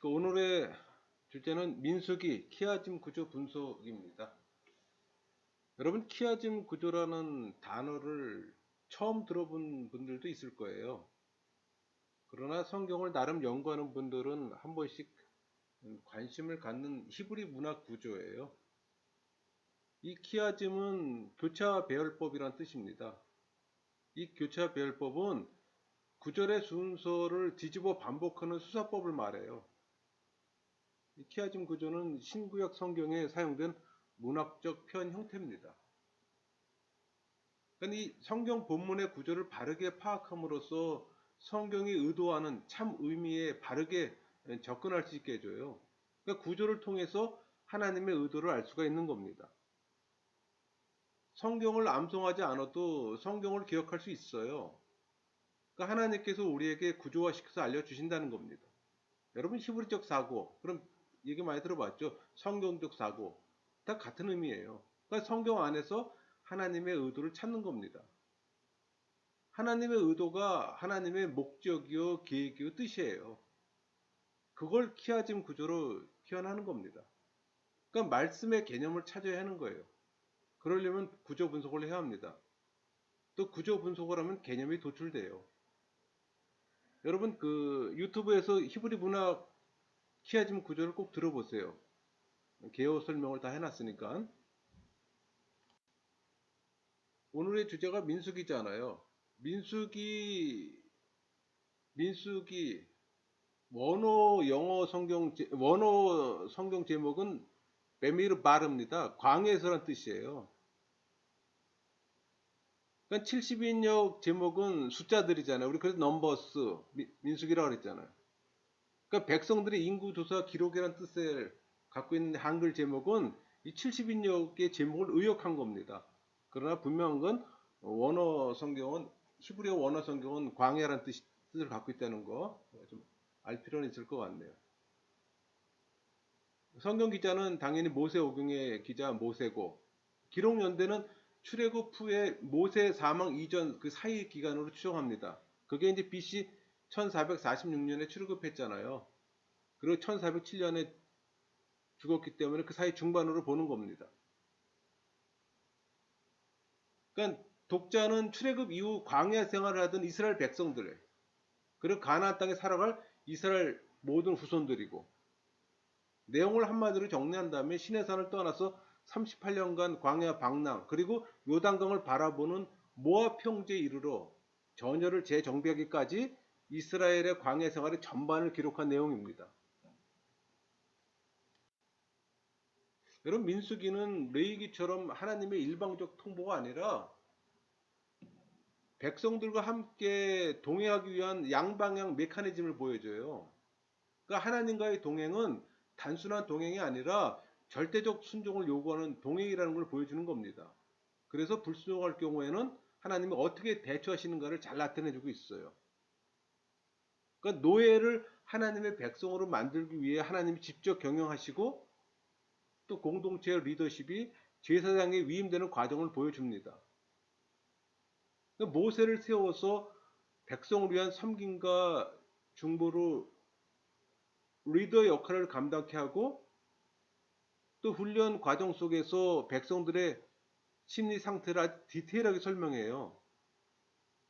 오늘의 주제는 민수기 키아즘 구조 분석입니다. 여러분, 키아즘 구조라는 단어를 처음 들어본 분들도 있을 거예요. 그러나 성경을 나름 연구하는 분들은 한 번씩 관심을 갖는 히브리 문학 구조예요. 이 키아즘은 교차 배열법이란 뜻입니다. 이 교차 배열법은 구절의 순서를 뒤집어 반복하는 수사법을 말해요. 이 키아즘 구조는 신구약 성경에 사용된 문학적 표현 형태입니다. 그러니까 이 성경 본문의 구조를 바르게 파악함으로써 성경이 의도하는 참 의미에 바르게 접근할 수 있게 해줘요. 그러니까 구조를 통해서 하나님의 의도를 알 수가 있는 겁니다. 성경을 암송하지 않아도 성경을 기억할 수 있어요. 그러니까 하나님께서 우리에게 구조화시켜서 알려주신다는 겁니다. 여러분, 히브리적 사고, 그럼 얘기 많이 들어봤죠? 성경적 사고, 다 같은 의미예요. 그러니까 성경 안에서 하나님의 의도를 찾는 겁니다. 하나님의 의도가 하나님의 목적이요, 계획이요, 뜻이에요. 그걸 키아즘 구조로 표현하는 겁니다. 그러니까 말씀의 개념을 찾아야 하는 거예요. 그러려면 구조 분석을 해야 합니다. 또 구조 분석을 하면 개념이 도출돼요. 여러분, 유튜브에서 히브리 문학 키아즘 구조를 꼭 들어보세요. 개요 설명을 다 해놨으니까. 오늘의 주제가 민수기잖아요. 민수기 원어 성경 제목은 베미르 바르입니다. 광해서란 뜻이에요. 그러니까 70인역 제목은 숫자들이잖아요. 우리 그래서 넘버스 민수기라고 그랬잖아요. 그러니까 백성들의 인구 조사 기록이라는 뜻을 갖고 있는 한글 제목은 이 70인역의 제목을 의역한 겁니다. 그러나 분명한 건 원어 성경은 히브리어 원어 성경은 광야라는 뜻을 갖고 있다는 거 좀 알 필요는 있을 것 같네요. 성경 기자는 당연히 모세오경의 기자 모세고, 기록 연대는 출애굽 후에 모세 사망 이전 그 사이 기간으로 추정합니다. 그게 이제 BC 1446년에 출애굽했잖아요. 그리고 1407년에 죽었기 때문에 그 사이 중반으로 보는 겁니다. 그러니까 독자는 출애굽 이후 광야 생활을 하던 이스라엘 백성들, 그리고 가나안 땅에 살아갈 이스라엘 모든 후손들이고, 내용을 한마디로 정리한 다음에 시내산을 떠나서 38년간 광야 방랑, 그리고 요단강을 바라보는 모압 평지에 이르러 전열을 재정비하기까지 이스라엘의 광야 생활의 전반을 기록한 내용입니다. 여러분, 민수기는 레위기처럼 하나님의 일방적 통보가 아니라 백성들과 함께 동행하기 위한 양방향 메커니즘을 보여줘요. 그러니까 하나님과의 동행은 단순한 동행이 아니라 절대적 순종을 요구하는 동행이라는 걸 보여주는 겁니다. 그래서 불순종할 경우에는 하나님이 어떻게 대처하시는가를 잘 나타내주고 있어요. 그러니까 노예를 하나님의 백성으로 만들기 위해 하나님이 직접 경영하시고, 또 공동체의 리더십이 제사장에 위임되는 과정을 보여줍니다. 그러니까 모세를 세워서 백성을 위한 섬김과 중보로 리더 역할을 감당케 하고, 또 훈련 과정 속에서 백성들의 심리 상태를 아주 디테일하게 설명해요.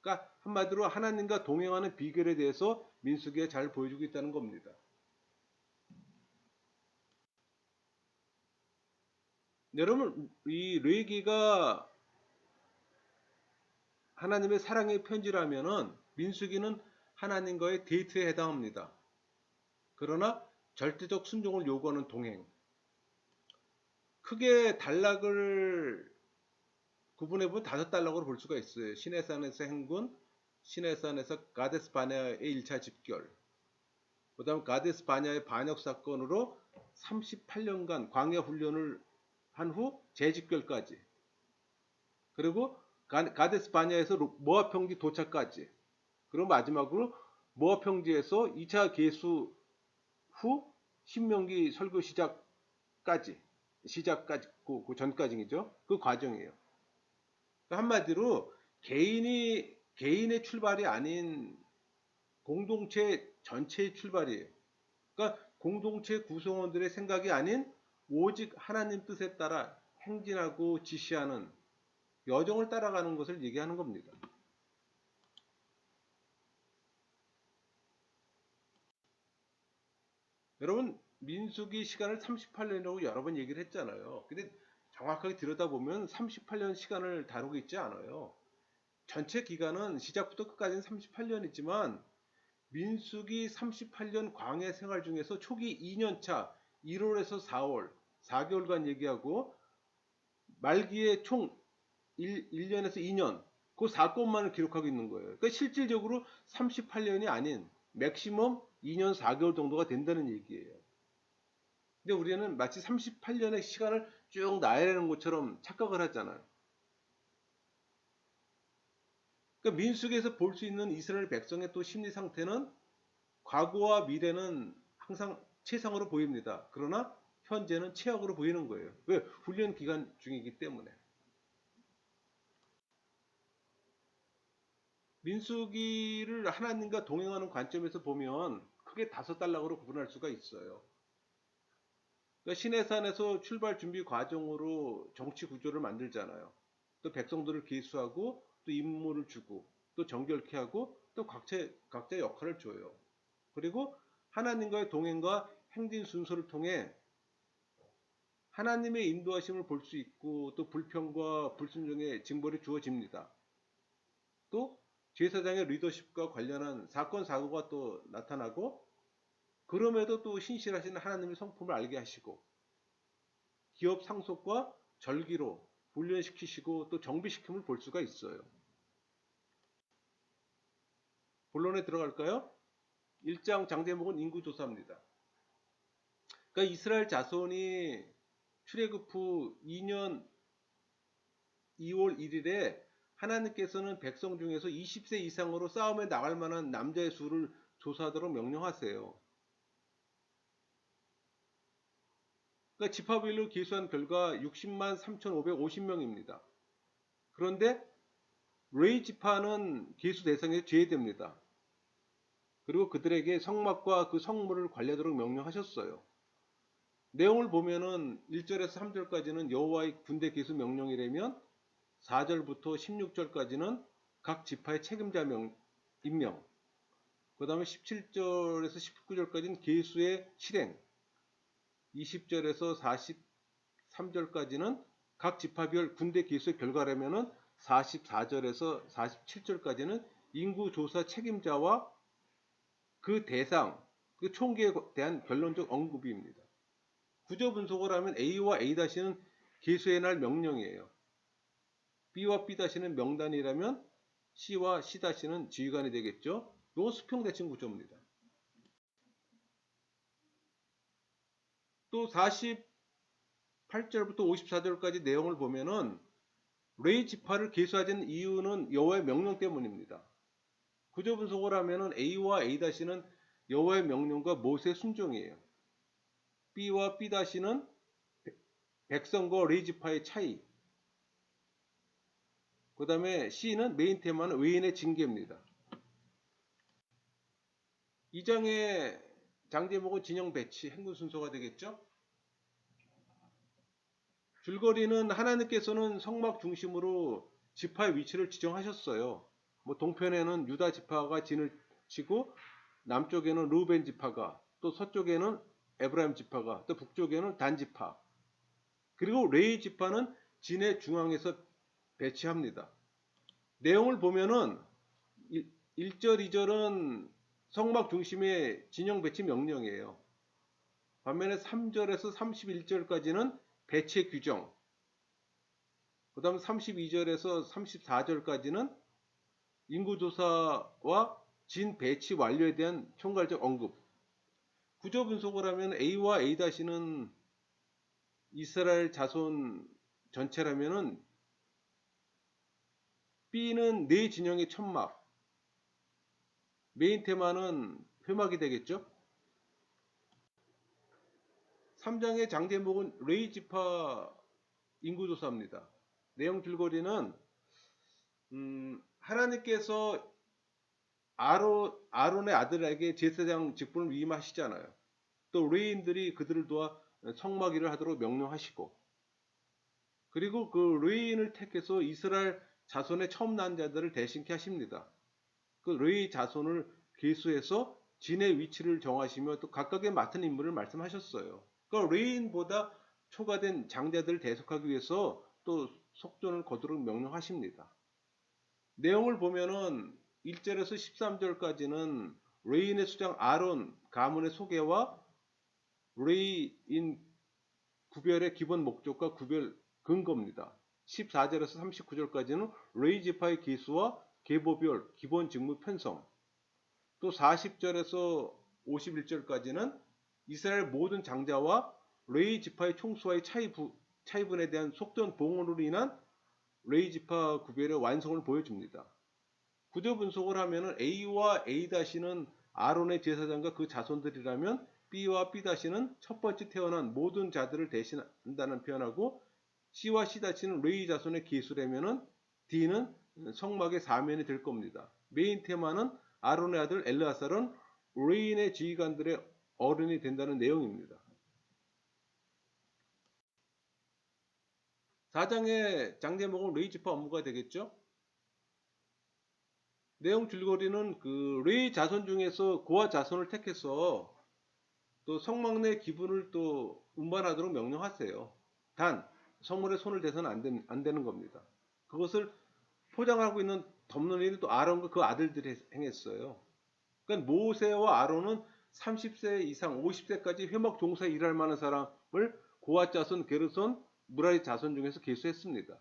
그러니까 한마디로 하나님과 동행하는 비결에 대해서 민수기에 잘 보여주고 있다는 겁니다. 여러분, 이 레위기가 하나님의 사랑의 편지라면은 민수기는 하나님과의 데이트에 해당합니다. 그러나 절대적 순종을 요구하는 동행. 크게 단락을 구분해보면 5단락으로 볼 수가 있어요. 시내산에서 행군, 시내산에서 가데스 바네아의 1차 집결, 그 다음 가데스 바네아의 반역 사건으로 38년간 광야 훈련을 한 후 재집결까지, 그리고 가데스 바네아에서 모압 평지 도착까지, 그리고 마지막으로 모압 평지에서 2차 계수 후 신명기 설교 시작까지, 그 전까지죠. 그 과정이에요. 한마디로 개인의 출발이 아닌 공동체 전체의 출발이에요. 그러니까 공동체 구성원들의 생각이 아닌 오직 하나님 뜻에 따라 행진하고 지시하는 여정을 따라가는 것을 얘기하는 겁니다. 여러분, 민수기 시간을 38년이라고 여러 번 얘기를 했잖아요. 근데 정확하게 들여다보면 38년 시간을 다루고 있지 않아요. 전체 기간은 시작부터 끝까지는 38년이지만 민수기 38년 광야 생활 중에서 초기 2년차 1월에서 4월 4개월간 얘기하고 말기에 총 1년에서 2년 그 사건만을 기록하고 있는 거예요. 그러니까 실질적으로 38년이 아닌 맥시멈 2년 4개월 정도가 된다는 얘기예요. 근데 우리는 마치 38년의 시간을 쭉 나열하는 것처럼 착각을 하잖아요. 그러니까 민수기에서 볼 수 있는 이스라엘 백성의 또 심리 상태는 과거와 미래는 항상 최상으로 보입니다. 그러나 현재는 최악으로 보이는 거예요. 왜? 훈련 기간 중이기 때문에. 민수기를 하나님과 동행하는 관점에서 보면 크게 5단락으로 구분할 수가 있어요. 그러니까 시내산에서 출발 준비 과정으로 정치 구조를 만들잖아요. 또 백성들을 계수하고 또 임무를 주고 또 정결케 하고 또 각자 역할을 줘요. 그리고 하나님과의 동행과 행진 순서를 통해 하나님의 인도하심을 볼 수 있고 또 불평과 불순종의 징벌이 주어집니다. 또 제사장의 리더십과 관련한 사건 사고가 또 나타나고 그럼에도 또 신실하신 하나님의 성품을 알게 하시고 기업 상속과 절기로 훈련시키시고 또 정비시킴을 볼 수가 있어요. 본론에 들어갈까요? 1장 장제목은 인구조사입니다. 그러니까 이스라엘 자손이 출애굽 후 2년 2월 1일에 하나님께서는 백성 중에서 20세 이상으로 싸움에 나갈 만한 남자의 수를 조사하도록 명령하세요. 그러니까 지파별로 계수한 결과 60만 3,550명입니다. 그런데 레이 지파는 계수 대상에 제외됩니다. 그리고 그들에게 성막과 그 성물을 관리하도록 명령하셨어요. 내용을 보면은 1절에서 3절까지는 여호와의 군대 계수 명령이라면 4절부터 16절까지는 각 지파의 책임자 임명, 그 다음에 17절에서 19절까지는 계수의 실행, 20절에서 43절까지는 각 지파별 군대 계수의 결과라면은 44절에서 47절까지는 인구조사 책임자와 그 대상, 그 총기에 대한 결론적 언급입니다. 구조 분석을 하면 A와 A-는 계수의 날 명령이에요. B와 B-는 명단이라면 C와 C-는 지휘관이 되겠죠. 이거 수평대칭 구조입니다. 또 48절부터 54절까지 내용을 보면은 레이 지파를 계수하는 이유는 여호와의 명령 때문입니다. 구조 분석을 하면은 A와 A-는 여호와의 명령과 모세의 순종이에요. B와 B-는 백성과 레이 지파의 차이. 그 다음에 C는 메인 테마는 외인의 징계입니다. 2장의 장제목은 진영 배치, 행군 순서가 되겠죠? 줄거리는 하나님께서는 성막 중심으로 지파의 위치를 지정하셨어요. 뭐 동편에는 유다 지파가 진을 치고 남쪽에는 루벤 지파가 또 서쪽에는 에브라임 지파가 또 북쪽에는 단 지파 그리고 레이 지파는 진의 중앙에서 배치합니다. 내용을 보면은 1절, 2절은 성막 중심의 진영 배치 명령이에요. 반면에 3절에서 31절까지는 배치의 규정, 그 다음 32절에서 34절까지는 인구조사와 진 배치 완료에 대한 총괄적 언급. 구조 분석을 하면 A와 A-는 이스라엘 자손 전체라면은 B는 네 진영의 천막, 메인 테마는 회막이 되겠죠. 3장의 장제목은 레이 지파 인구조사입니다. 내용 줄거리는 하나님께서 아론의 아들에게 제사장 직분을 위임하시잖아요. 또 레위인들이 그들을 도와 성막 일을 하도록 명령하시고, 그리고 그 레위인을 택해서 이스라엘 자손의 처음 난 자들을 대신케 하십니다. 그 레위 자손을 계수해서 진의 위치를 정하시며 또 각각의 맡은 임무를 말씀하셨어요. 그 레위인보다 초과된 장자들을 대속하기 위해서 또 속전을 거두도록 명령하십니다. 내용을 보면은 1절에서 13절까지는 레위인의 수장 아론 가문의 소개와 레위인 구별의 기본 목적과 구별 근거입니다. 14절에서 39절까지는 레위 지파의 계수와 계보별 기본 직무 편성, 또 40절에서 51절까지는 이스라엘 모든 장자와 레위 지파의 총수와의 차이분에 대한 속된 봉헌으로 인한 레위 지파 구별의 완성을 보여줍니다. 구조 분석을 하면은 A와 A-는 아론의 제사장과 그 자손들이라면 B와 B-는 첫 번째 태어난 모든 자들을 대신한다는 표현하고, C와 C-는 레위 자손의 계수라면은 D는 성막의 사면이 될 겁니다. 메인 테마는 아론의 아들 엘르아살은 레위인의 지휘관들의 어른이 된다는 내용입니다. 4장의 장제목은 레위 지파 업무가 되겠죠. 내용 줄거리는 그 레위 자손 중에서 고아 자손을 택해서 또 성막 내 기분을 또 운반하도록 명령하세요. 단 성물에 손을 대서는 안 되는 겁니다. 그것을 포장하고 있는 덮는 일은 또 아론과 그 아들들이 행했어요. 그러니까 모세와 아론은 30세 이상 50세까지 회막 종사에 일할 만한 사람을 고아 자손, 게르손, 무라리 자손 중에서 계수했습니다.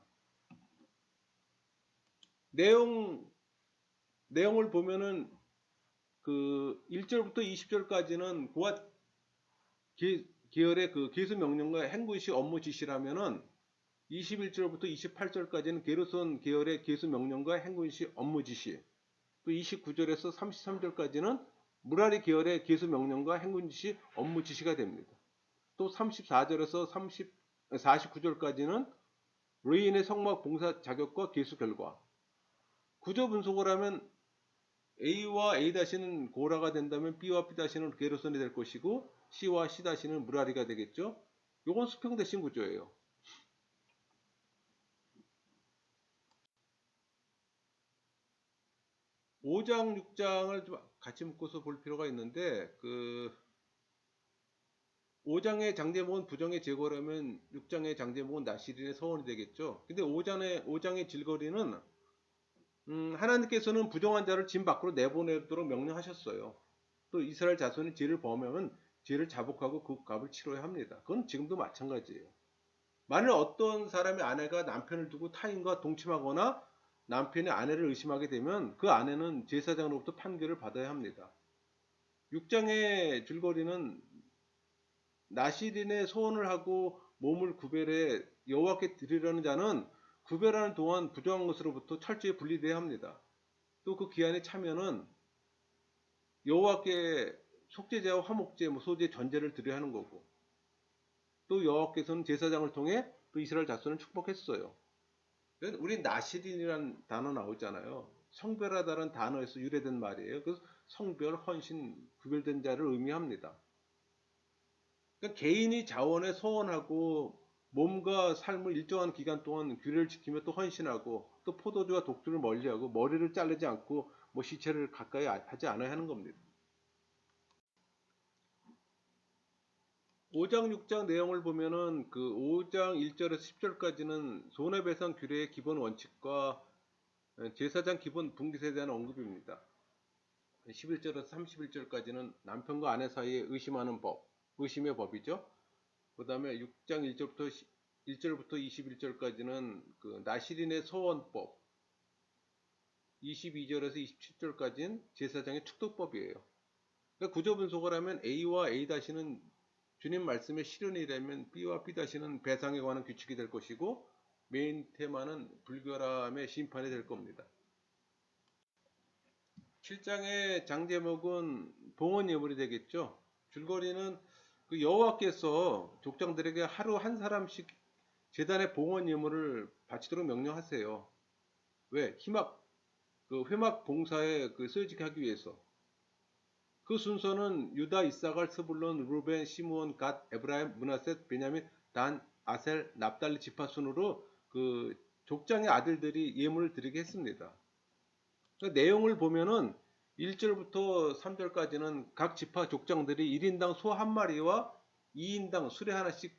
내용을 보면은 그 1절부터 20절까지는 고아 계열의 그 계수 명령과 행군시 업무 지시라면은 21절부터 28절까지는 게르손 계열의 계수 명령과 행군시 업무 지시, 또 29절에서 33절까지는 무라리 계열의 계수 명령과 행군 지시 업무 지시가 됩니다. 또 34절에서 49절까지는 레위인의 성막 봉사 자격과 계수 결과. 구조 분석을 하면 A와 A-는 고라가 된다면 B와 B-는 게르손이 될 것이고, C와 C-는 무라리가 되겠죠. 요건 수평 대칭 구조예요. 5장, 6장을 좀 같이 묶어서 볼 필요가 있는데, 그 5장의 장제목은 부정의 제거라면 6장의 장제목은 나시린의 서원이 되겠죠. 근데 5장의 질거리는 하나님께서는 부정한 자를 진 밖으로 내보내도록 명령하셨어요. 또 이스라엘 자손이 죄를 범하면 죄를 자복하고 그 값을 치러야 합니다. 그건 지금도 마찬가지예요. 만일 어떤 사람의 아내가 남편을 두고 타인과 동침하거나 남편이 아내를 의심하게 되면 그 아내는 제사장으로부터 판결을 받아야 합니다. 6장의 줄거리는 나시린의 소원을 하고 몸을 구별해 여호와께 드리려는 자는 구별하는 동안 부정한 것으로부터 철저히 분리되어야 합니다. 또 그 기한에 차면은 여호와께 속죄제와 화목제, 소제, 전제를 드려야 하는 거고, 또 여호와께서는 제사장을 통해 또 이스라엘 자손을 축복했어요. 우리 나시린이라는 단어 나오잖아요. 성별하다는 단어에서 유래된 말이에요. 그래서 성별, 헌신, 구별된 자를 의미합니다. 그러니까 개인이 자원에 소원하고 몸과 삶을 일정한 기간 동안 규례를 지키며 또 헌신하고, 또 포도주와 독주를 멀리하고 머리를 자르지 않고 시체를 가까이 하지 않아야 하는 겁니다. 5장, 6장 내용을 보면은 그 5장 1절에서 10절까지는 손해배상 규례의 기본 원칙과 제사장 기본 분깃에 대한 언급입니다. 11절에서 31절까지는 남편과 아내 사이에 의심하는 법, 의심의 법이죠. 그 다음에 6장 1절부터 21절까지는 그 나시린의 소원법, 22절에서 27절까지는 제사장의 축도법이에요. 그러니까 구조 분석을 하면 A와 A-는 주님 말씀의 실현이라면 B와 B-는 배상에 관한 규칙이 될 것이고, 메인 테마는 불결함의 심판이 될 겁니다. 7장의 장제목은 봉헌 예물이 되겠죠. 줄거리는 그 여호와께서 족장들에게 하루 한 사람씩 제단의 봉헌 예물을 바치도록 명령하세요. 왜? 회막 봉사에 쓰여지게 하기 위해서. 그 순서는 유다, 이사갈, 스불론, 루벤, 시므온, 갓, 에브라임, 므낫셋, 베냐민, 단, 아셀, 납달리 지파 순으로 그 족장의 아들들이 예물을 드리게 했습니다. 그 내용을 보면은 1절부터 3절까지는 각 지파 족장들이 1인당 소 한 마리와 2인당 수레 하나씩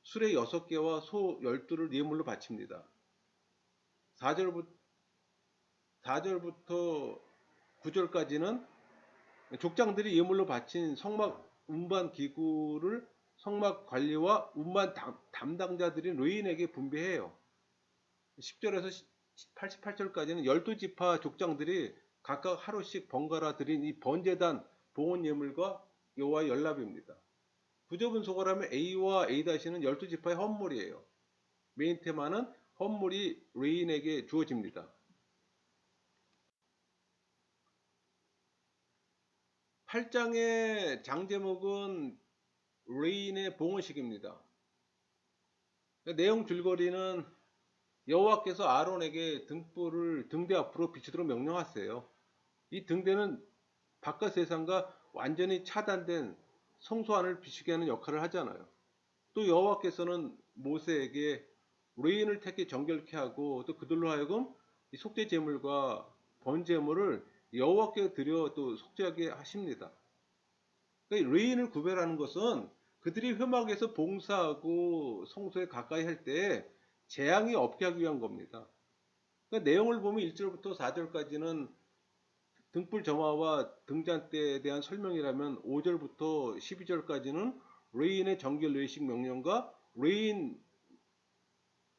수레 6개와 소 12를 예물로 바칩니다. 4절부터 9절까지는 족장들이 예물로 바친 성막 운반 기구를 성막 관리와 운반 담당자들인 레위인에게 분배해요. 10절에서 88절까지는 12지파 족장들이 각각 하루씩 번갈아 드린 이 번제단 봉헌 예물과 여호와의 연납입니다. 구조 분석을 하면 A와 A-는 12지파의 헌물이에요. 메인 테마는 헌물이 레위인에게 주어집니다. 8장의 장제목은 레위인의 봉헌식입니다. 내용 줄거리는 여호와께서 아론에게 등불을 등대 앞으로 비추도록 명령하세요. 이 등대는 바깥 세상과 완전히 차단된 성소 안을 비추게 하는 역할을 하잖아요. 또 여호와께서는 모세에게 레위인을 택해 정결케 하고 또 그들로 하여금 이 속죄 제물과 번제물을 여호와께 드려 또 속죄하게 하십니다. 그러니까 레위인을 구별하는 것은 그들이 회막에서 봉사하고 성소에 가까이 할 때 재앙이 없게 하기 위한 겁니다. 그러니까 내용을 보면 1절부터 4절까지는 등불 점화와 등잔대에 대한 설명이라면 5절부터 12절까지는 레위인의 정결 레위식 명령과 레위인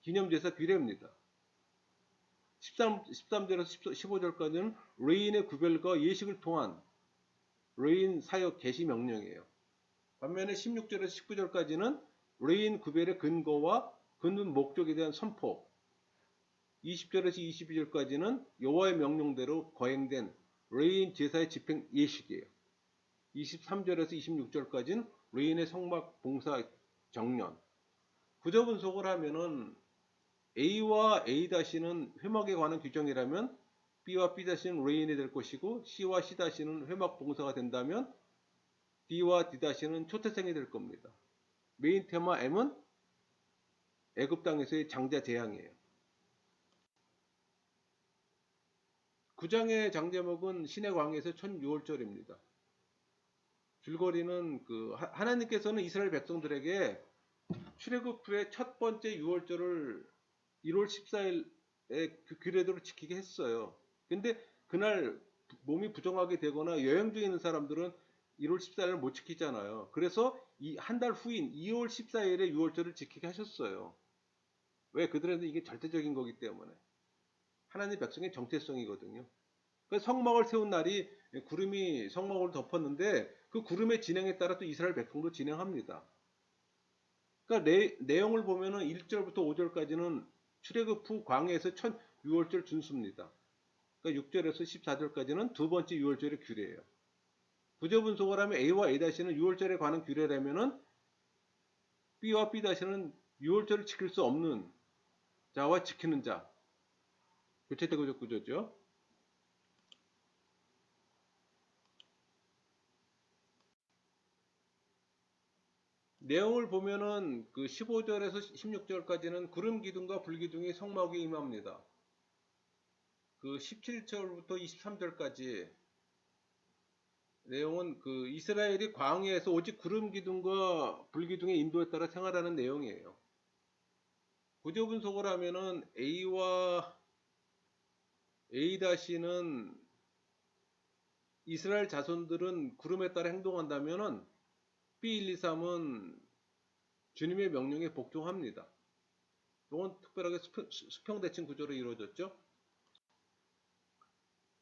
기념제사 규례입니다. 13절에서 15절까지는 레위인의 구별과 예식을 통한 레위인 사역 개시 명령이에요. 반면에 16절에서 19절까지는 레위인 구별의 근거와 근본 목적에 대한 선포, 20절에서 22절까지는 여호와의 명령대로 거행된 레위인 제사의 집행 예식이에요. 23절에서 26절까지는 레위인의 성막 봉사 정년. 구조 분석을 하면은 A와 A-는 회막에 관한 규정이라면 B와 B-는 레위인이 될 것이고 C와 C-는 회막 봉사가 된다면 D와 D-는 초태생이 될 겁니다. 메인 테마 M은 애굽 땅에서의 장자 재앙이에요. 9장의 장제목은 신의 광야에서 첫 유월절입니다. 줄거리는 하나님께서는 이스라엘 백성들에게 출애굽 후에 첫 번째 유월절을 1월 14일에 그 규례대로 지키게 했어요. 근데 그날 몸이 부정하게 되거나 여행 중에 있는 사람들은 1월 14일을 못 지키잖아요. 그래서 이 한 달 후인 2월 14일에 유월절을 지키게 하셨어요. 왜? 그들한테 이게 절대적인 거기 때문에. 하나님 백성의 정체성이거든요. 그러니까 성막을 세운 날이 구름이 성막을 덮었는데 그 구름의 진행에 따라 또 이스라엘 백성도 진행합니다. 그러니까 내용을 보면은 1절부터 5절까지는 출애굽 후 광야에서 첫 유월절 준수입니다. 그러니까 6절에서 14절까지는 두 번째 유월절의 규례예요. 구조 분석을 하면 A와 A-는 유월절에 관한 규례라면은 B와 B-는 유월절을 지킬 수 없는 자와 지키는 자. 교체대고적 구조죠. 내용을 보면은 그 15절에서 16절까지는 구름 기둥과 불 기둥이 성막에 임합니다. 그 17절부터 23절까지 내용은 그 이스라엘이 광야에서 오직 구름 기둥과 불 기둥의 인도에 따라 생활하는 내용이에요. 구조 분석을 하면은 A와 A-는 이스라엘 자손들은 구름에 따라 행동한다면은 B123은 주님의 명령에 복종합니다. 이건 특별하게 수평대칭 구조로 이루어졌죠.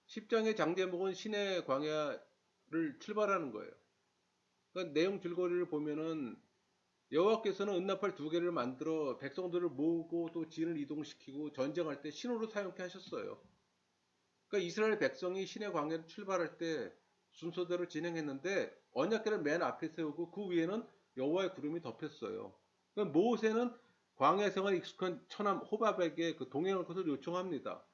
10장의 장제목은 신의 광야를 출발하는 거예요. 그러니까 내용 줄거리를 보면은 여호와께서는 은나팔 2개를 만들어 백성들을 모으고 또 진을 이동시키고 전쟁할 때 신호로 사용케 하셨어요. 그러니까 이스라엘 백성이 신의 광야를 출발할 때 순서대로 진행했는데 언약궤를 맨 앞에 세우고 그 위에는 여호와의 구름이 덮였어요. 그러니까 모세는 광야 생활에 익숙한 처남 호밥에게 그 동행할 것을 요청합니다.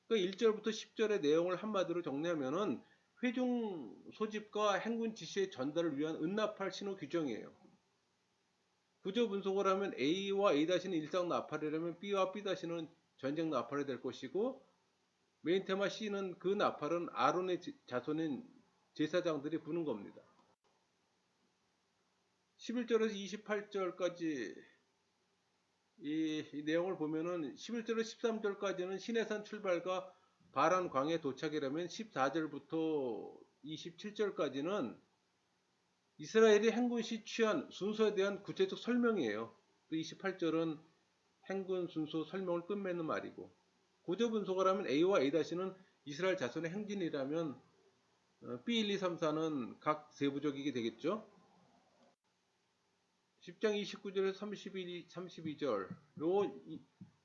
그러니까 1절부터 10절의 내용을 한마디로 정리하면은 회중 소집과 행군 지시의 전달을 위한 은나팔 신호 규정이에요. 구조 분석을 하면 A와 A-는 일상 나팔이라면 B와 B-는 전쟁 나팔이 될 것이고, 메인 테마 C는 그 나팔은 아론의 자손인 제사장들이 부는 겁니다. 11절에서 28절까지 이 내용을 보면은 11절에서 13절까지는 시내산 출발과 바란 광해 도착이라면 14절부터 27절까지는 이스라엘이 행군 시 취한 순서에 대한 구체적 설명이에요. 또 28절은 행군 순서 설명을 끝맺는 말이고, 구조 분석을 하면 A와 A-는 이스라엘 자손의 행진이라면 B, 1, 2, 3, 4는 각 세부적이게 되겠죠. 10장 29절에서 32절 요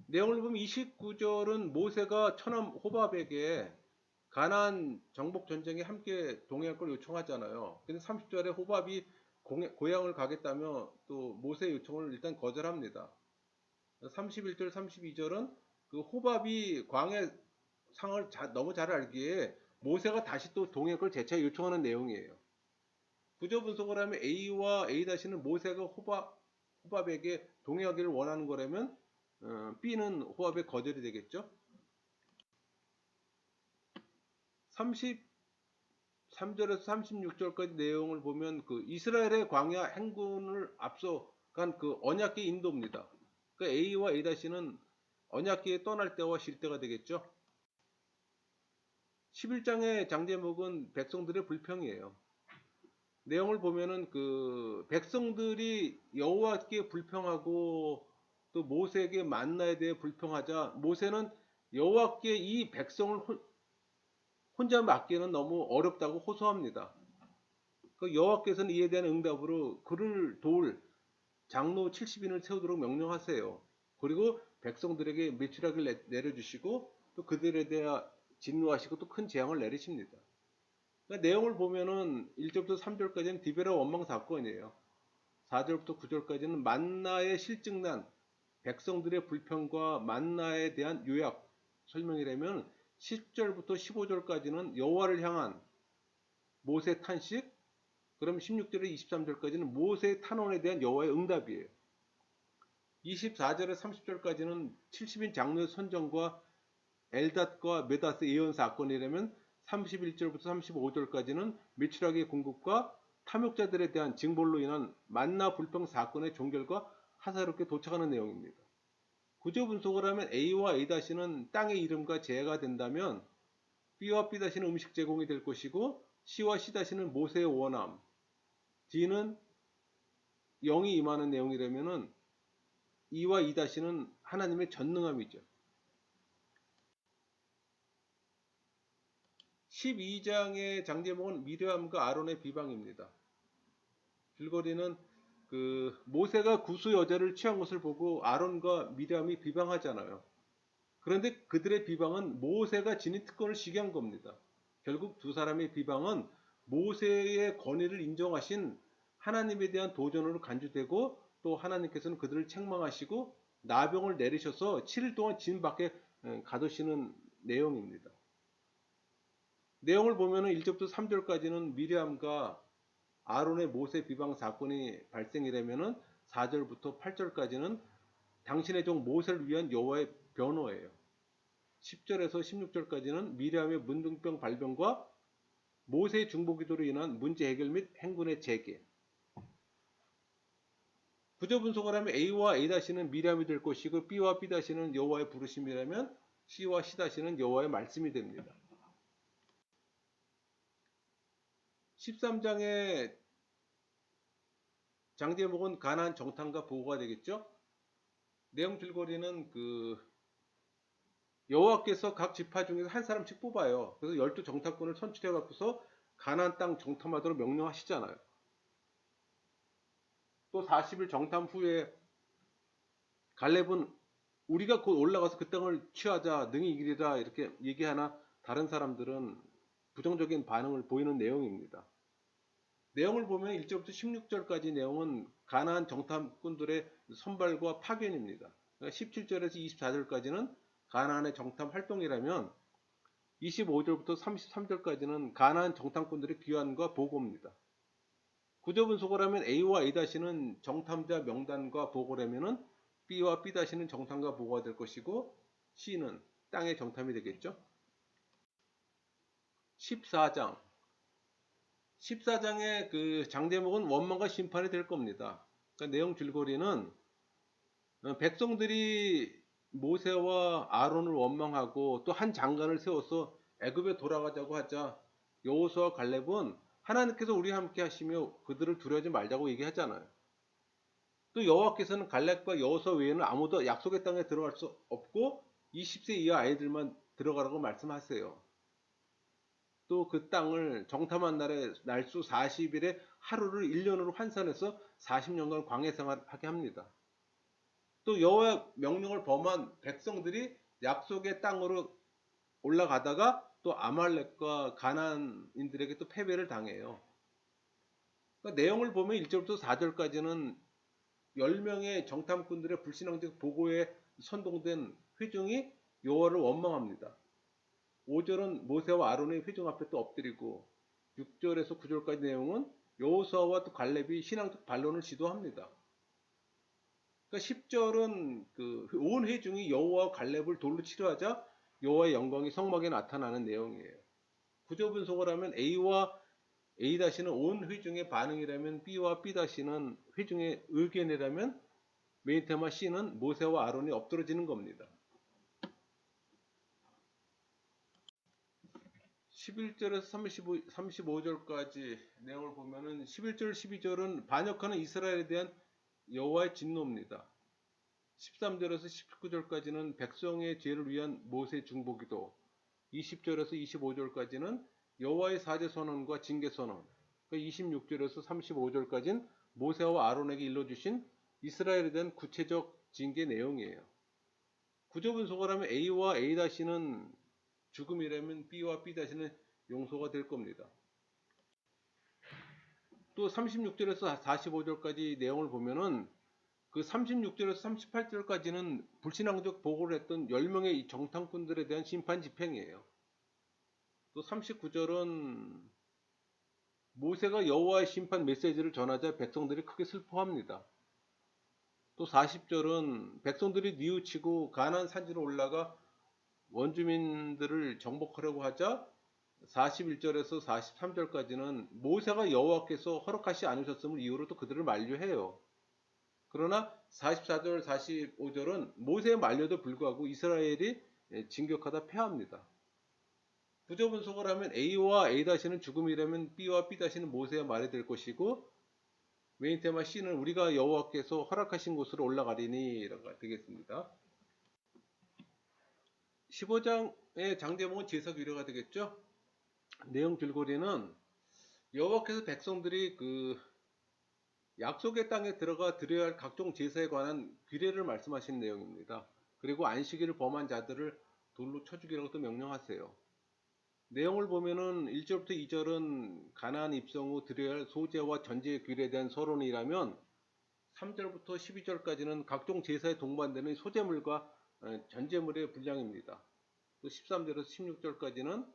내용을 보면 29절은 모세가 처남 호밥에게 가나안 정복 전쟁에 함께 동행할 걸 요청하잖아요. 근데 30절에 호밥이 고향을 가겠다며 또 모세의 요청을 일단 거절합니다. 31절, 32절은 그 호밥이 광해 상을 너무 잘 알기에 모세가 다시 또 동행할 걸 재차 요청하는 내용이에요. 구조 분석을 하면 A와 A-는 모세가 호밥에게 동행하기를 원하는 거라면 B는 호밥의 거절이 되겠죠. 33절에서 36절까지 내용을 보면 그 이스라엘의 광야 행군을 앞서간 그 언약궤 인도입니다. 그러니까 A와 A-는 언약궤에 떠날 때와 쉴 때가 되겠죠. 11장의 장제목은 백성들의 불평이에요. 내용을 보면은 그 백성들이 여호와께 불평하고 또 모세에게 만나에 대해 불평하자 모세는 여호와께 이 백성을 혼자 맡기는 너무 어렵다고 호소합니다. 그 여호와께서는 이에 대한 응답으로 그를 도울 장로 70인을 세우도록 명령하세요. 그리고 백성들에게 매출하기를 내려주시고 또 그들에 대해 진노하시고 또 큰 재앙을 내리십니다. 그러니까 내용을 보면은 1절부터 3절까지는 디베라 원망 사건이에요. 4절부터 9절까지는 만나의 실증난 백성들의 불평과 만나에 대한 요약 설명이라면 10절부터 15절까지는 여호와를 향한 모세 탄식, 그럼 16절에 23절까지는 모세 탄원에 대한 여호와의 응답이에요. 24절에 30절까지는 70인 장로의 선정과 엘닷과 메다스 예언 사건이라면 31절부터 35절까지는 메추라기의 공급과 탐욕자들에 대한 징벌로 인한 만나 불평 사건의 종결과 하사롭게 도착하는 내용입니다. 구조 분석을 하면 A와 A-는 땅의 이름과 재해가 된다면 B와 B-는 음식 제공이 될 것이고 C와 C-는 모세의 원함, D는 영이 임하는 내용이라면 E와 E-는 하나님의 전능함이죠. 12장의 장제목은 미르암과 아론의 비방입니다. 줄거리는 그 모세가 구수 여자를 취한 것을 보고 아론과 미르암이 비방하잖아요. 그런데 그들의 비방은 모세가 지닌 특권을 시기한 겁니다. 결국 두 사람의 비방은 모세의 권위를 인정하신 하나님에 대한 도전으로 간주되고 또 하나님께서는 그들을 책망하시고 나병을 내리셔서 7일 동안 진 밖에 가두시는 내용입니다. 내용을 보면 1절부터 3절까지는 미리암과 아론의 모세 비방 사건이 발생이라면 4절부터 8절까지는 당신의 종 모세를 위한 여호와의 변호예요. 10절에서 16절까지는 미리암의 문둥병 발병과 모세의 중보기도로 인한 문제 해결 및 행군의 재개. 구조 분석을 하면 A와 A-는 미리암이 될 것이고 B와 B-는 여호와의 부르심이라면 C와 C-는 여호와의 말씀이 됩니다. 13장의 장제목은 가나안 정탐과 보고가 되겠죠. 내용 줄거리는 그 여호와께서 각 지파 중에서 한 사람씩 뽑아요. 그래서 12 정탐꾼을 선출해 갖고서 가나안 땅 정탐하도록 명령하시잖아요. 또 40일 정탐 후에 갈렙은 우리가 곧 올라가서 그 땅을 취하자 능히 이기리라 이렇게 얘기하나 다른 사람들은 부정적인 반응을 보이는 내용입니다. 내용을 보면 1절부터 16절까지 내용은 가나안 정탐꾼들의 선발과 파견입니다. 17절에서 24절까지는 가나안의 정탐 활동이라면 25절부터 33절까지는 가나안 정탐꾼들의 귀환과 보고입니다. 구조 분석을 하면 A와 A-는 정탐자 명단과 보고를 하면은 B와 B-는 정탐과 보고가 될 것이고 C는 땅의 정탐이 되겠죠. 14장. 14장의 그 장제목은 원망과 심판이 될 겁니다. 그러니까 내용 줄거리는 백성들이 모세와 아론을 원망하고 또 한 장관을 세워서 애굽에 돌아가자고 하자 여호수아와 갈렙은 하나님께서 우리와 함께 하시며 그들을 두려워하지 말자고 얘기하잖아요. 또 여호와께서는 갈렙과 여호수아 외에는 아무도 약속의 땅에 들어갈 수 없고 20세 이하 아이들만 들어가라고 말씀하세요. 또 그 땅을 정탐한 날에 날수 40일에 하루를 1년으로 환산해서 40년간 광야 생활하게 합니다. 또 여호와의 명령을 범한 백성들이 약속의 땅으로 올라가다가 또 아말렉과 가나안인들에게 또 패배를 당해요. 그러니까 내용을 보면 1절부터 4절까지는 10명의 정탐꾼들의 불신앙적 보고에 선동된 회중이 여호와를 원망합니다. 5절은 모세와 아론의 회중 앞에 또 엎드리고 6절에서 9절까지 내용은 여호수아와 또 갈렙이 신앙적 반론을 시도합니다. 그러니까 10절은 온 회중이 여호와와 갈렙을 돌로 치료하자 여호와의 영광이 성막에 나타나는 내용이에요. 구조 분석을 하면 A와 A-는 온 회중의 반응이라면 B와 B-는 회중의 의견이라면 메인 테마 C는 모세와 아론이 엎드러지는 겁니다. 11절에서 35절까지 내용을 보면은 11절, 12절은 반역하는 이스라엘에 대한 여호와의 진노입니다. 13절에서 19절까지는 백성의 죄를 위한 모세 중보기도, 20절에서 25절까지는 여호와의 사제 선언과 징계 선언, 26절에서 35절까지는 모세와 아론에게 일러주신 이스라엘에 대한 구체적 징계 내용이에요. 구조 분석을 하면 A와 A-는 죽음이라면 B와 B-는 용서가 될 겁니다. 또 36절에서 45절까지 내용을 보면은 그 36절에서 38절까지는 불신앙적 보고를 했던 10명의 정탐꾼들에 대한 심판 집행이에요. 또 39절은 모세가 여호와의 심판 메시지를 전하자 백성들이 크게 슬퍼합니다. 또 40절은 백성들이 뉘우치고 가나안 산지로 올라가 원주민들을 정복하려고 하자 41절에서 43절까지는 모세가 여호와께서 허락하지 않으셨음을 이유로 또 그들을 만류해요. 그러나 44절, 45절은 모세의 만류에도 불구하고 이스라엘이 진격하다 패합니다. 구조 분석을 하면 A와 A-는 죽음이라면 B와 B-는 모세의 말이 될 것이고 메인 테마 C는 우리가 여호와께서 허락하신 곳으로 올라가리니 라고 되겠습니다. 15장의 장제목은 제사 규례가 되겠죠. 내용 줄거리는 여호와께서 백성들이 약속의 땅에 들어가 드려야 할 각종 제사에 관한 규례를 말씀하신 내용입니다. 그리고 안식일을 범한 자들을 돌로 쳐 죽이라고 또 명령하세요. 내용을 보면은 1절부터 2절은 가나안 입성 후 드려야 할 소제와 전제 규례에 대한 서론이라면 3절부터 12절까지는 각종 제사에 동반되는 소제물과 전제물의 분량입니다. 또 13절에서 16절까지는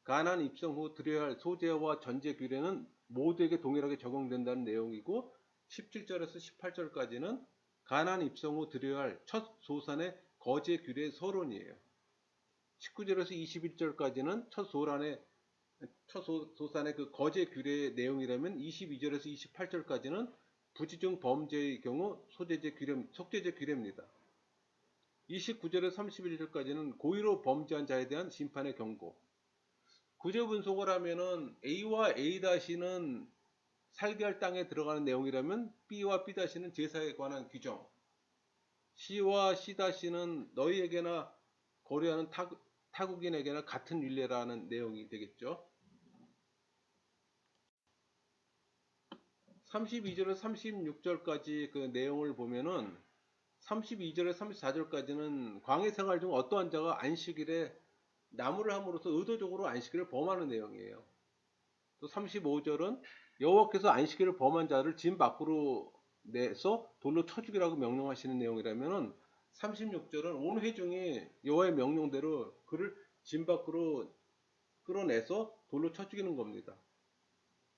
가나안 입성 후 드려야 할 소제와 전제 규례는 모두에게 동일하게 적용된다는 내용이고 17절에서 18절까지는 가나안 입성 후 드려야 할 첫 소산의 거제 규례 서론이에요. 19절에서 21절까지는 첫 소산의 그 거제 규례의 내용이라면 22절에서 28절까지는 부지중 범죄의 경우 속죄제 규례입니다. 29절에서 31절까지는 고의로 범죄한 자에 대한 심판의 경고. 구조 분석을 하면은 A와 A-는 살게 할 땅에 들어가는 내용이라면 B와 B-는 제사에 관한 규정, C와 C-는 너희에게나 거류하는 타국인에게나 같은 율례라는 내용이 되겠죠. 32절에서 36절까지 그 내용을 보면은 32절에서 34절까지는 광야 생활 중 어떠한 자가 안식일에 나무를 함으로써 의도적으로 안식일을 범하는 내용이에요. 또 35절은 여호와께서 안식일을 범한 자를 진 밖으로 내서 돌로 쳐 죽이라고 명령하시는 내용이라면은 36절은 온 회중이 여호와의 명령대로 그를 진 밖으로 끌어내서 돌로 쳐 죽이는 겁니다.